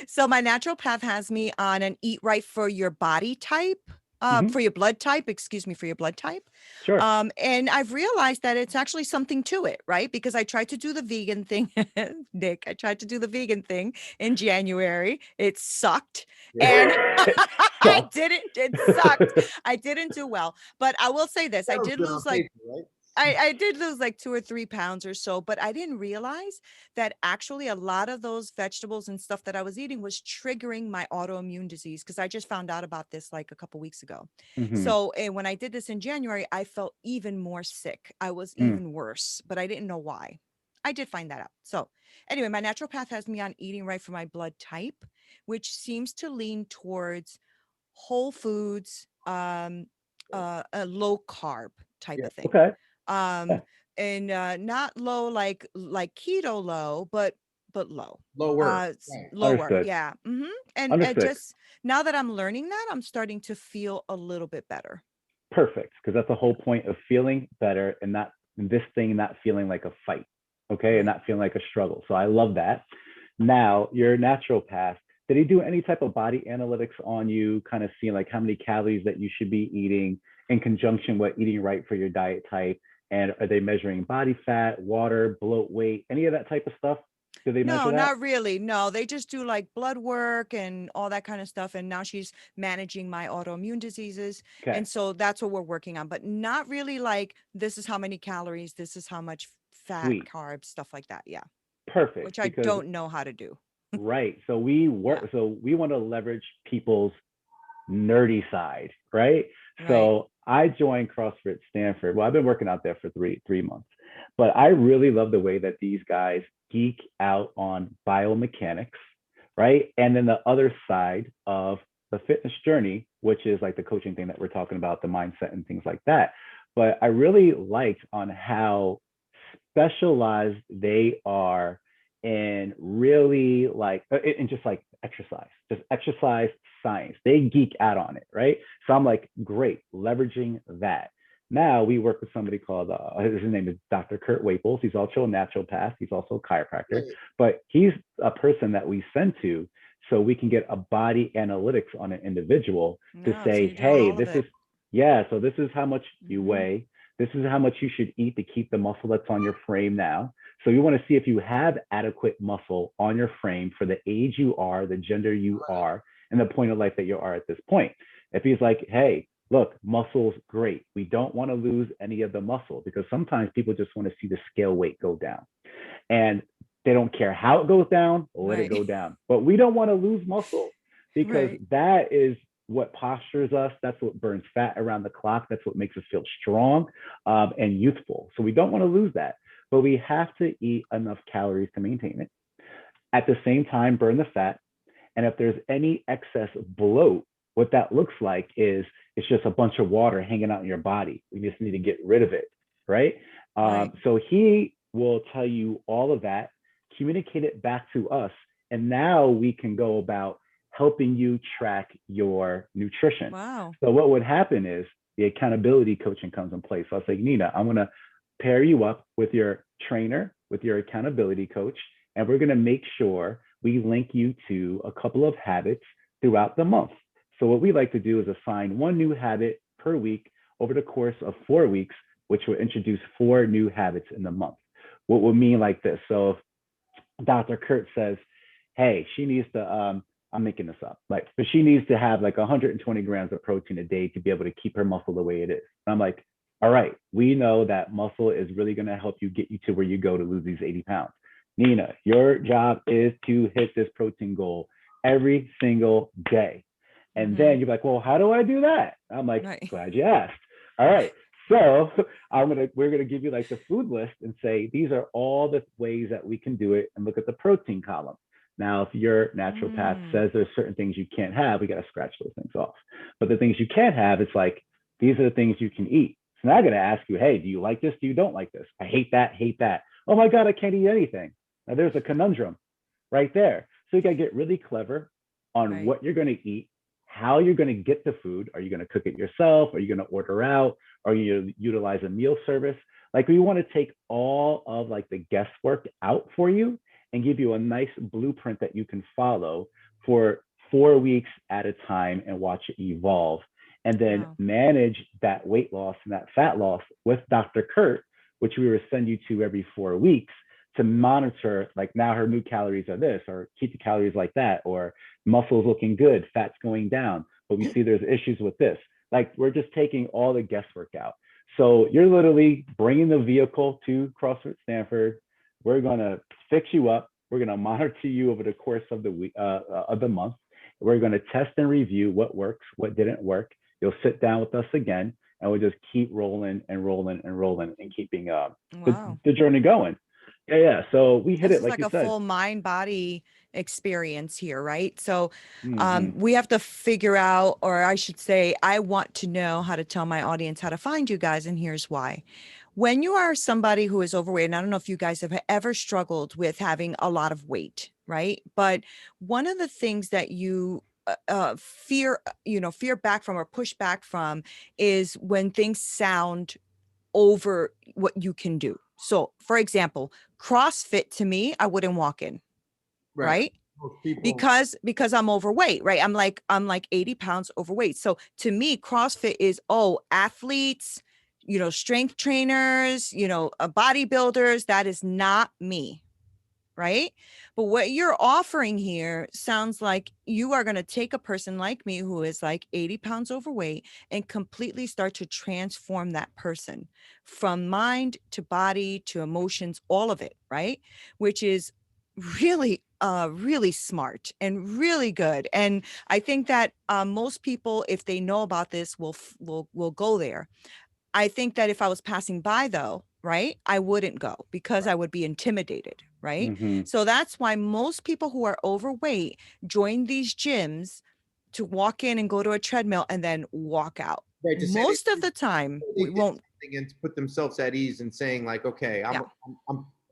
so my naturopath has me on an eat right for your body type, Hmm. for your blood type, excuse me, for your blood type. Sure. And I've realized that it's actually something to it, right? Because I tried to do the vegan thing, Nick, I tried to do the vegan thing in January. It sucked. And I So, didn't, it sucked. I didn't do well, but I will say this. I Sounds did good on lose like paper, right? I did lose like 2 or 3 pounds or so, but I didn't realize that actually a lot of those vegetables and stuff that I was eating was triggering my autoimmune disease because I just found out about this like a couple weeks ago. hmm. So, and when I did this in January, I felt even more sick. I was Mm. even worse, but I didn't know why. I did find that out. So, anyway, my naturopath has me on eating right for my blood type, which seems to lean towards whole foods, a low carb type Yeah. of thing. Okay. Um, Yeah. and not low like keto low, but low. Lower. Right. Lower, Understood. yeah. And Understood. just now that I'm learning that, I'm starting to feel a little bit better. Perfect. Because that's the Yeah, whole point of feeling better and not this thing not feeling like a fight. Okay. And right. not feeling like a struggle. So I love that. Now, your naturopath, did he do any type of body analytics on you, kind of seeing like how many calories that you should be eating in conjunction with eating right for your diet type? And are they measuring body fat, water, bloat weight, any of that type of stuff? Do they measure No, that? not really. No, they just do like blood work and all that kind of stuff. And now she's managing my autoimmune diseases. Okay. And so that's what we're working on, but not really like this is how many calories, this is how much fat, Sweet. carbs, stuff like that. Yeah. Perfect. Which I Because don't know how to do. right. So we Yeah. work, so we want to leverage people's nerdy side, right? Right. So I joined CrossFit Stanford. Well, I've been working out there for three months, but I really love the way that these guys geek out on biomechanics, right? And then the other side of the fitness journey, which is like the coaching thing that we're talking about, the mindset and things like that. But I really liked on how specialized they are in really like in just like just exercise science. They geek out on it, right? So I'm like, great, leveraging that. Now we work with somebody called his name is Dr. Kurt Waples. He's also a naturopath. He's also a chiropractor, Right. but he's a person that we send to so we can get a body analytics on an individual to No, so say, you're doing hey, all of this is it. yeah, so this is how much you Hmm. weigh. This is how much you should eat to keep the muscle that's on your frame now. So you want to see if you have adequate muscle on your frame for the age you are, the gender you are, and the point of life that you are at this point. If he's like, hey, look, muscle's great. We don't want to lose any of the muscle because sometimes people just want to see the scale weight go down. And they don't care how it goes down, let it Right. go down. But we don't want to lose muscle because Right. that is what postures us. That's what burns fat around the clock. That's what makes us feel strong and youthful. So we don't want to lose that. But we have to eat enough calories to maintain it. At the same time, burn the fat. And if there's any excess bloat, what that looks like is it's just a bunch of water hanging out in your body. We just need to get rid of it, right? Right. So he will tell you all of that, communicate it back to us, and now we can go about helping you track your nutrition. Wow. So what would happen is the accountability coaching comes in place. So I was like, Nina, I'm going to pair you up with your trainer, with your accountability coach, and we're going to make sure we link you to a couple of habits throughout the month. So what we like to do is assign one new habit per week over the course of 4 weeks, which will introduce 4 new habits in the month. What will mean like this. So if Dr. Kurt says, hey, she needs to, I'm making this up, like, but she needs to have like 120 grams of protein a day to be able to keep her muscle the way it is. And I'm like, all right, we know that muscle is really going to help you get you to where you go to lose these 80 pounds. Nina, your job is to hit this protein goal every single day. And Hmm. then you're like, well, how do I do that? I'm like, Right. glad you asked. All right. So we're gonna give you like the food list and say these are all the ways that we can do it, and look at the protein column. Now, if your naturopath Mm. says there's certain things you can't have, we got to scratch those things off. But the things you can have, it's like these are the things you can eat. So now I'm gonna ask you, hey, do you like this? Do you don't like this? I hate that. Hate that. Oh my God, I can't eat anything. Now there's a conundrum right there. So you got to get really clever on Right. what you're going to eat, how you're going to get the food. Are you going to cook it yourself? Are you going to order out? Are you going to utilize a meal service? Like we want to take all of like the guesswork out for you and give you a nice blueprint that you can follow for 4 weeks at a time and watch it evolve. And then Wow. manage that weight loss and that fat loss with Dr. Kurt, which we will send you to every 4 weeks to monitor, like now her new calories are this, or keep the calories like that, or muscles looking good, fat's going down, but we see there's issues with this. Like we're just taking all the guesswork out. So you're literally bringing the vehicle to CrossFit Stamford. We're gonna fix you up. We're gonna monitor you over the course of the week, of the month. We're gonna test and review what works, what didn't work. You'll sit down with us again, and we'll just keep rolling and rolling and rolling and keeping Wow. the journey going. Yeah, yeah. So we hit This it is like like you a said. full mind body experience here, right? So Mm-hmm. we have to figure out, or I should say, I want to know how to tell my audience how to find you guys. And here's why. When you are somebody who is overweight, and I don't know if you guys have ever struggled with having a lot of weight, right? But one of the things that you fear, fear back from or push back from is when things sound over what you can do. So, for example, CrossFit to me, I wouldn't walk in, Right. right? Most people. Because I'm overweight, right? I'm like 80 pounds overweight. So to me, CrossFit is athletes, strength trainers, bodybuilders. That is not me, right? But what you're offering here sounds like you are going to take a person like me who is like 80 pounds overweight and completely start to transform that person from mind to body to emotions, all of it, right? Which is really, really smart and really good. And I think that most people, if they know about this, will go there. I think that if I was passing by though, right, I wouldn't go because I would be intimidated, right? Mm-hmm. So that's why most people who are overweight join these gyms to walk in and go to a treadmill and then walk out. Right, to say Most of the time, they we did won't. something and to put themselves at ease and saying like, okay, Yeah,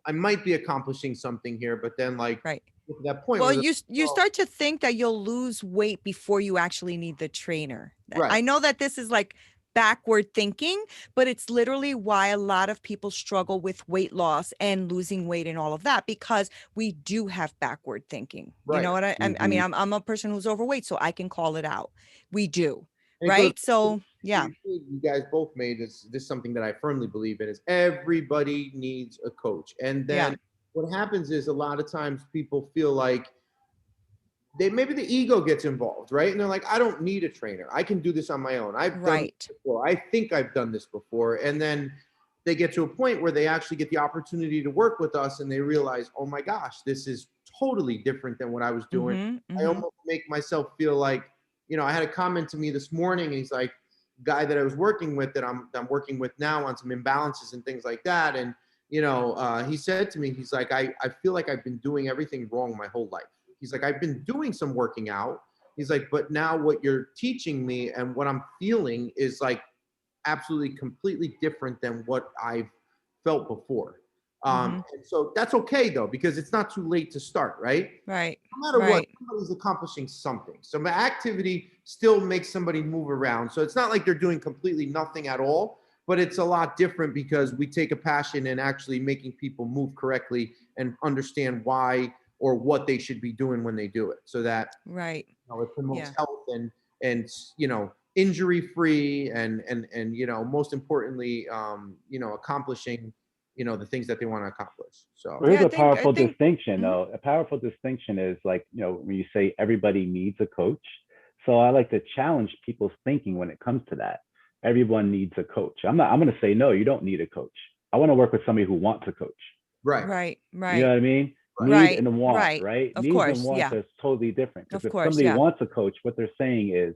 I might be accomplishing something here, but then like right. to that point Well, where they're you like, oh, start to think that you'll lose weight before you actually need the trainer. right, I know that this is like backward thinking, but it's literally why a lot of people struggle with weight loss and losing weight and all of that because we do have backward thinking. You right. know what I Mm-hmm. mean, I'm a person who's overweight, so I can call it out. We do, And it goes right? So yeah, you guys both made this something that I firmly believe in is everybody needs a coach. And yeah, then what happens is a lot of times people feel like they maybe the ego gets involved, right? And they're like, I don't need a trainer. I can do this on my own. I've done right. this before. I think I've done this before. And then they get to a point where they actually get the opportunity to work with us and they realize, oh my gosh, this is totally different than what I was doing. Mm-hmm, I mm-hmm. almost make myself feel like, I had a comment to me this morning, and he's like, guy that I was working with that I'm working with now on some imbalances and things like that. And he said to me, he's like, I feel like I've been doing everything wrong my whole life. He's like, I've been doing some working out. He's like, but now what you're teaching me and what I'm feeling is like absolutely completely different than what I've felt before. Mm-hmm. And so that's okay though, because it's not too late to start, right? Right, No matter what, right. somebody's accomplishing something. So my activity still makes somebody move around. So it's not like they're doing completely nothing at all, but it's a lot different because we take a passion in actually making people move correctly and understand why or what they should be doing when they do it, so that Right. it promotes Yeah. health and injury free and most importantly accomplishing the things that they want to accomplish. So Well, Yeah, here's I a think I powerful think distinction, mhm. though. A powerful distinction is like, when you say everybody needs a coach. So I like to challenge people's thinking when it comes to that. Everyone needs a coach. I'm going to say, no, you don't need a coach. I want to work with somebody who wants a coach. right, Right, You know right, what I mean? right, Need right, and want, right. right? Of Needs and course, wants yeah. are totally different. Because Of if course, somebody yeah. wants a coach, what they're saying is,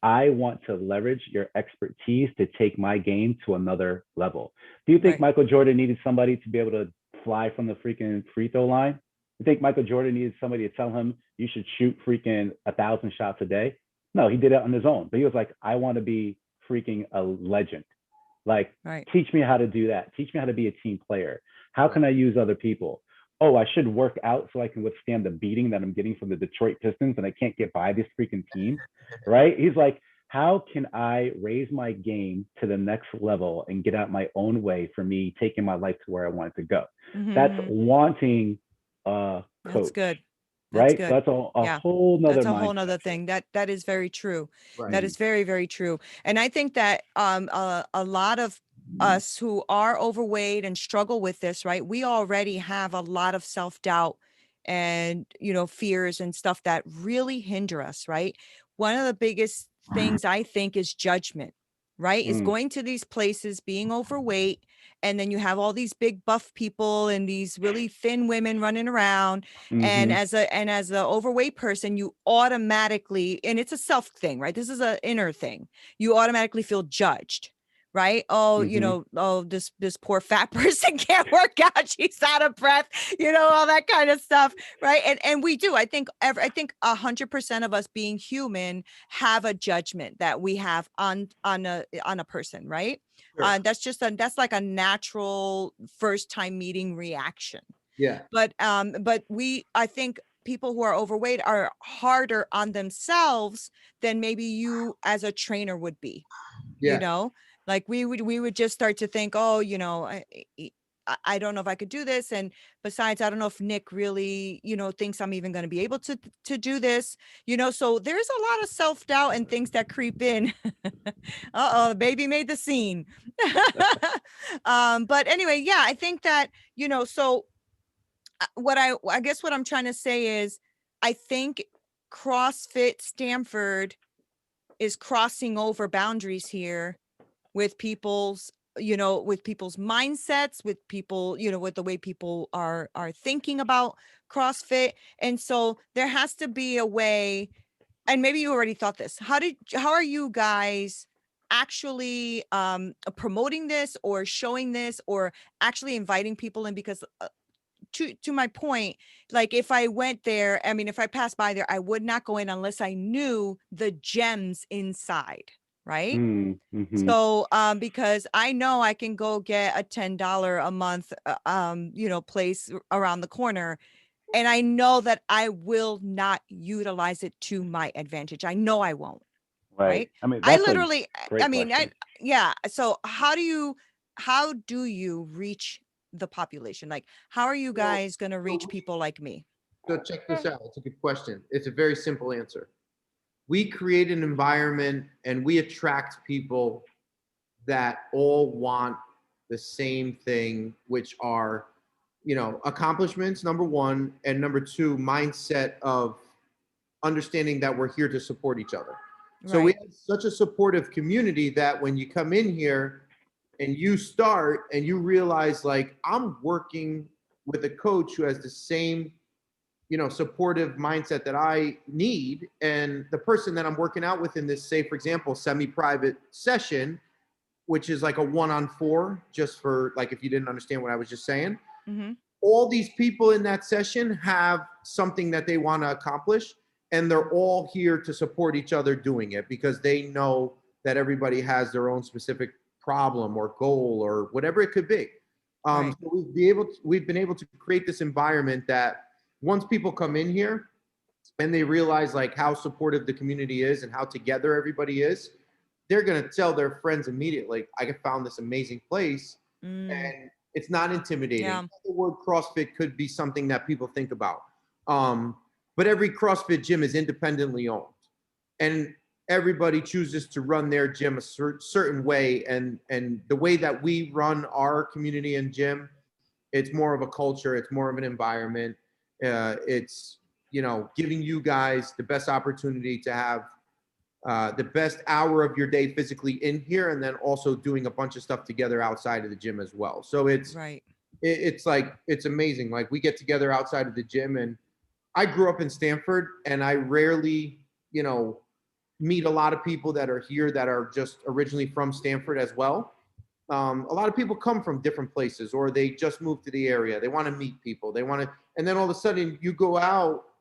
I want to leverage your expertise to take my game to another level. Do you think Right. Michael Jordan needed somebody to be able to fly from the freaking free throw line? You think Michael Jordan needed somebody to tell him you should shoot freaking 1,000 shots a day? No, he did it on his own. But he was like, I want to be freaking a legend. Like, Right. teach me how to do that. Teach me how to be a team player. How right, can I use other people? Oh, I should work out so I can withstand the beating that I'm getting from the Detroit Pistons and I can't get by this freaking team. Right? He's like, how can I raise my game to the next level and get out my own way for me taking my life to where I want it to go? That's Mm-hmm. wanting a That's coach, good. That's right? So good. that's a Yeah. whole nother That's a whole mindset nother thing. That is very true. That Right. is very, very true. And I think that a lot of us who are overweight and struggle with this, right? We already have a lot of self-doubt and, fears and stuff that really hinder us, right? One of the biggest things I think is judgment, right? Is Mm, going to these places, being overweight, and then you have all these big buff people and these really thin women running around, and hmm as a overweight person, you automatically, and it's a self thing, right? This is an inner thing. You automatically feel judged, right? Oh, hmm oh, this poor fat person can't work out. She's out of breath, all that kind of stuff, right? And we do. I think 100% of us being human have a judgment that we have on a person, right? Sure. That's like a natural first time meeting reaction. Yeah. But I think people who are overweight are harder on themselves than maybe you as a trainer would be, you Yeah. know, like we would just start to think, oh, I don't know if I could do this. And besides, I don't know if Nick really, thinks I'm even going to be able to do this, so there's a lot of self-doubt and things that creep in. Uh-oh, the baby made the scene. But anyway, yeah, I think that, so I guess what I'm trying to say is I think CrossFit Stamford is crossing over boundaries here with people's mindsets, with people, with the way people are thinking about CrossFit. And so there has to be a way, and maybe you already thought this. How are you guys actually promoting this or showing this or actually inviting people in? Because to my point, like if I went there, I mean, if I passed by there, I would not go in unless I knew the gems inside, right? mm-hmm. So, because I know I can go get a $10 a month, place around the corner, and I know that I will not utilize it to my advantage. I know I won't, Right. right? I mean, I that's a literally, I great mean, question. yeah. So how do you reach the population? Like, how are you So, guys going to reach so, people like me? so check this out. It's a good question. It's a very simple answer. We create an environment and we attract people that all want the same thing, which are, accomplishments, number one, and number two, mindset of understanding that we're here to support each other. So we Right. have such a supportive community that when you come in here and you start and you realize, like, I'm working with a coach who has the same, supportive mindset that I need. And the person that I'm working out with in this, say, for example, semi-private session, which is like a 1-on-4, just for like, if you didn't understand what I was just saying, Mm-hmm. all these people in that session have something that they want to accomplish, and they're all here to support each other doing it because they know that everybody has their own specific problem or goal or whatever it could be. Right. So we've been able to create this environment that once people come in here and they realize like how supportive the community is and how together everybody is, they're going to tell their friends immediately, I found this amazing place. Mm, And it's not intimidating. yeah. The word CrossFit could be something that people think about. But every CrossFit gym is independently owned. And everybody chooses to run their gym a certain way. And the way that we run our community and gym, it's more of a culture. It's more of an environment. It's, giving you guys the best opportunity to have the best hour of your day physically in here, and then also doing a bunch of stuff together outside of the gym as well. So Right. it's like, it's amazing. Like, we get together outside of the gym, and I grew up in Stamford, and I rarely, meet a lot of people that are here that are just originally from Stamford as well. A lot of people come from different places, or they just moved to the area. They want to meet people. They want to, and then all of a sudden you go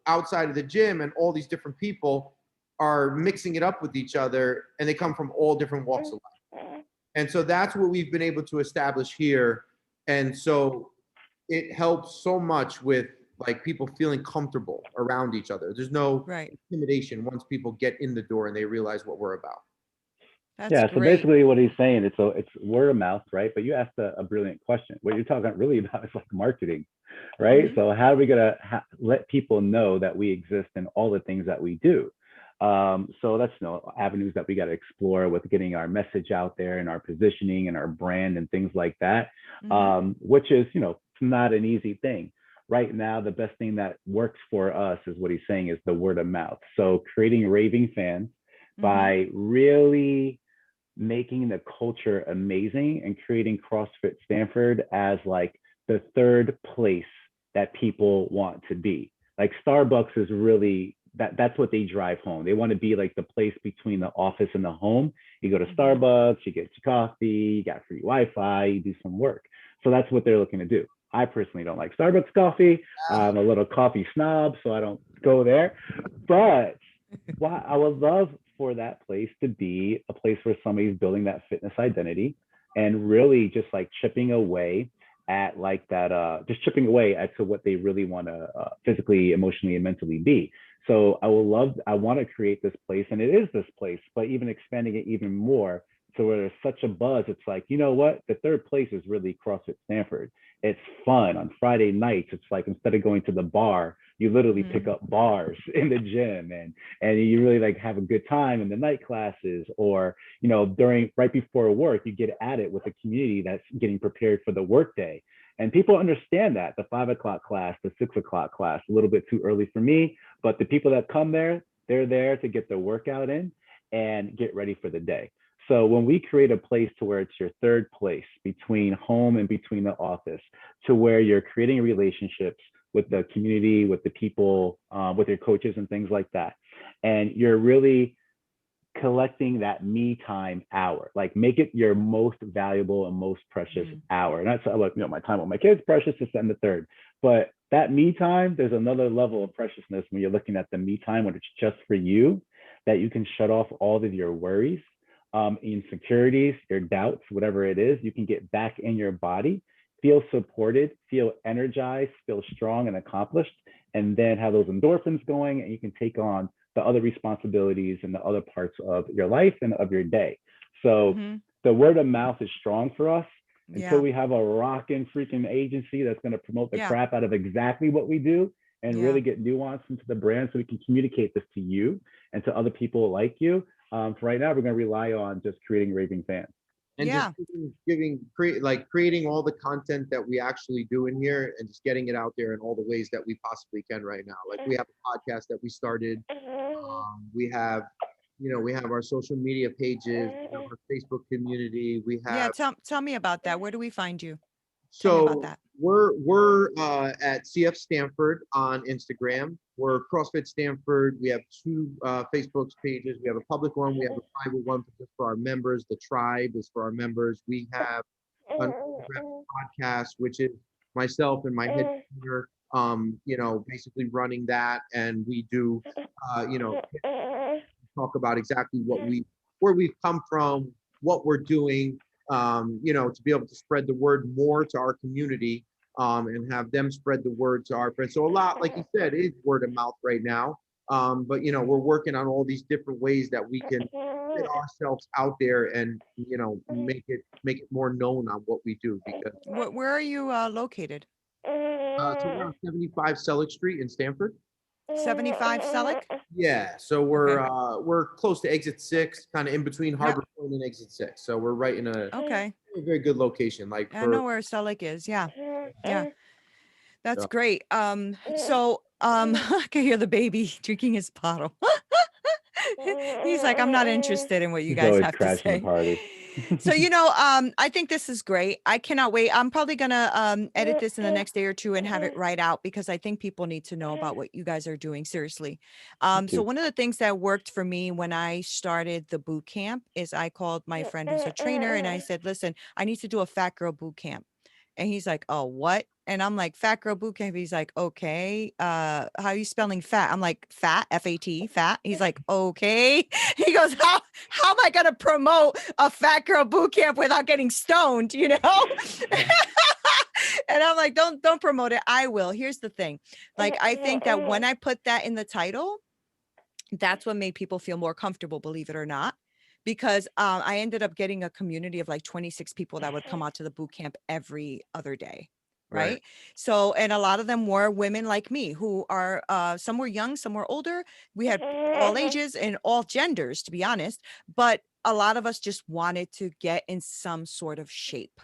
outside of the gym, and all these different people are mixing it up with each other, and they come from all different walks of life. And so that's what we've been able to establish here. And so it helps so much with like people feeling comfortable around each other. There's no Right. intimidation once people get in the door and they realize what we're about. That's Yeah, so great. basically what he's saying, it's word of mouth, right? But you asked a brilliant question. What you're talking really about is like marketing, right? Hmm. So how are we gonna let people know that we exist in all the things that we do? So that's avenues that we got to explore with getting our message out there and our positioning and our brand and things like that, Hmm. which is not an easy thing. Right now, the best thing that works for us is what he's saying is the word of mouth. So creating raving fans Hmm. by really making the culture amazing and creating CrossFit Stanford as like the third place that people want to be. Like Starbucks is really that's what they drive home. They want to be like the place between the office and the home. You go to Hmm. Starbucks, you get your coffee, you got free Wi-Fi, you do some work. So that's what they're looking to do. I personally don't like Starbucks coffee. I'm a little coffee snob, so I don't go there. But I would love for that place to be a place where somebody's building that fitness identity and really just like chipping away at like that, just chipping away at to what they really want to physically, emotionally, and mentally be. So I want to create this place, and it is this place, but even expanding it even more to where there's such a buzz. It's like, you know what? The third place is really CrossFit Stanford. It's fun on Friday nights. It's like instead of going to the bar, you literally pick Hmm. up bars in the gym, and you really like have a good time in the night classes, or during right before work you get at it with a community that's getting prepared for the workday. And people understand that the 5 o'clock class, the 6 o'clock class, a little bit too early for me, but the people that come there, they're there to get their workout in and get ready for the day. So when we create a place to where it's your third place between home and between the office, to where you're creating relationships with the community, with the people, with your coaches and things like that, and you're really collecting that me time hour. Like make it your most valuable and most precious Hmm. hour. And that's like, my time with my kids precious, is and the third. But that me time, there's another level of preciousness when you're looking at the me time when it's just for you, that you can shut off all of your worries, insecurities, your doubts, whatever it is. You can get back in your body, feel supported, feel energized, feel strong and accomplished, and then have those endorphins going, and you can take on the other responsibilities and the other parts of your life and of your day. So Hmm. the word of mouth is strong for us until Yeah. we have a rocking freaking agency that's going to promote the Yeah. crap out of exactly what we do and Yeah. really get nuance into the brand so we can communicate this to you and to other people like you. For right now, we're going to rely on just creating raving fans. And just Yeah. creating all the content that we actually do in here and just getting it out there in all the ways that we possibly can right now. Like we have a podcast that we started. We have, we have our social media pages, we have our Facebook community. We Yeah. have Tell me about that. Where do we find you? Tell me about So that. we're at CF Stanford on Instagram. We're CrossFit Stanford. We have two Facebook pages. We have a public one. We have a private one just for our members. The tribe is for our members. We have an podcast, which is myself and my head trainer, basically running that, and we do, talk about exactly where we've come from, what we're doing, to be able to spread the word more to our community, and have them spread the word to our friends. So a lot, like you said, is word of mouth right now. But we're working on all these different ways that we can get ourselves out there and make it more known on what we do. Because Where are you located? so we're on 75 Selig Street in Stamford. 75 Selick? Yeah, so Okay. we're close to exit 6, kind of in between Yep. Harbor Point and exit 6. So we're right in a Okay. very good location. Like I know for where Selick is. Yeah. Yeah. That's so, great. So I can hear the baby drinking his bottle. He's like, I'm not interested in what you He's guys always have to crashing the say. party. So, I think this is great. I cannot wait. I'm probably gonna edit this in the next day or two and have it right out because I think people need to know about what you guys are doing. Seriously. So Too. one of the things that worked for me when I started the boot camp is I called my friend who's a trainer and I said, listen, I need to do a fat girl boot camp. And he's like, oh, what? And I'm like, fat girl boot camp. He's like, okay. How are you spelling fat? I'm like, fat, F-A-T, fat. He's like, okay. He goes, how am I gonna promote a fat girl boot camp without getting stoned, And I'm like, don't promote it. I will. Here's the thing. Like, I think that when I put that in the title, that's what made people feel more comfortable, believe it or not. because I ended up getting a community of like 26 people that would come out to the boot camp every other day. Right. Right. So, and a lot of them were women like me who are, some were young, some were older. We had all ages and all genders, to be honest. But a lot of us just wanted to get in some sort of shape,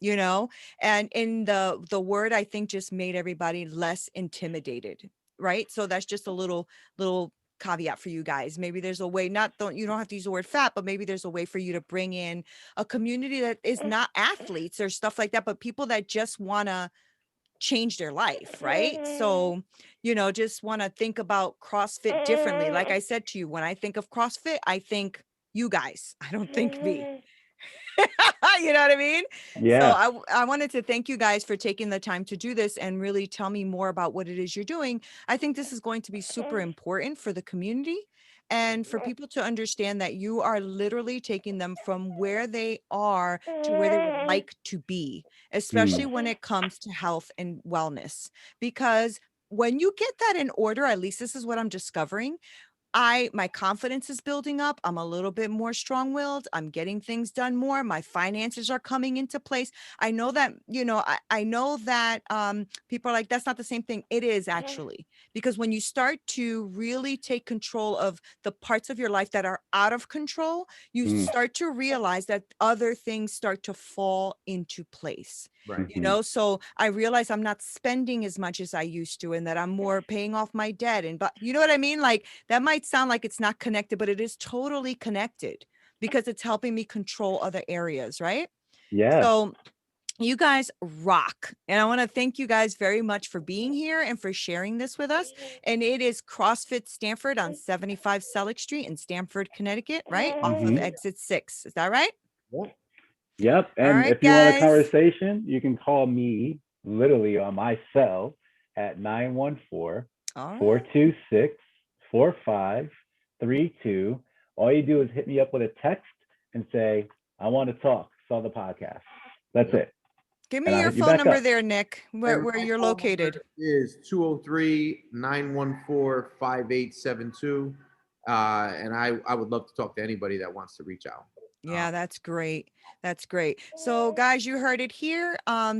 you know, and in the word, I think, just made everybody less intimidated. Right. So that's just a little caveat for you guys. Maybe there's a way, not don't you don't have to use the word fat, but maybe there's a way for you to bring in a community that is not athletes or stuff like that, but people that just want to change their life, right? So, you know, just want to think about CrossFit differently. Like I said to you, when I think of CrossFit, I think you guys. I don't think me. You know what I mean? So Yeah. I wanted to thank you guys for taking the time to do this and really tell me more about what it is you're doing. I think this is going to be super important for the community and for people to understand that you are literally taking them from where they are to where they would like to be, especially Mm. when it comes to health and wellness. Because when you get that in order, at least this is what I'm discovering, my confidence is building up. I'm a little bit more strong-willed. I'm getting things done more. My finances are coming into place. I know that, you know, I know that people are like, that's not the same thing. It is actually, because when you start to really take control of the parts of your life that are out of control, you Mm. start to realize that other things start to fall into place. Right. You know, so I realize I'm not spending as much as I used to, and that I'm more paying off my debt. And, but you know what I mean? Like that might sound like it's not connected, but it is totally connected because it's helping me control other areas. Right. Yeah. So you guys rock. And I want to thank you guys very much for being here and for sharing this with us. And it is CrossFit Stamford on 75 Selleck Street in Stamford, Connecticut, right off of Mhm. exit 6. Is that right? Yeah. Yep. All And right, if you want a guys. conversation, you can call me literally on my cell at 914 All four right. two six 4532. All you do is hit me up with a text and say, I want to talk, saw the podcast. That's Yep. it. Give And me I'll your hit you phone back number up. there, Nick, And where my you're phone located. number is 203-914-5872. And I would love to talk to anybody that wants to reach out. Yeah, that's great. That's great. So guys, you heard it here.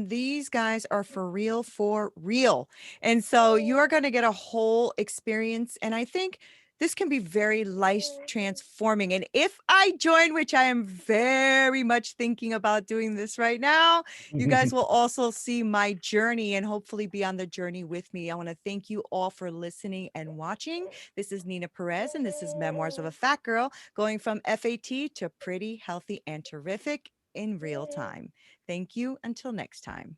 These guys are for real, for real. And so you are going to get a whole experience. And I think this can be very life transforming. And if I join, which I am very much thinking about doing this right now, you guys will also see my journey and hopefully be on the journey with me. I want to thank you all for listening and watching. This is Nina Perez, and this is Memoirs of a Fat Girl, going from FAT to pretty, healthy, and terrific in real time. Thank you. Until next time.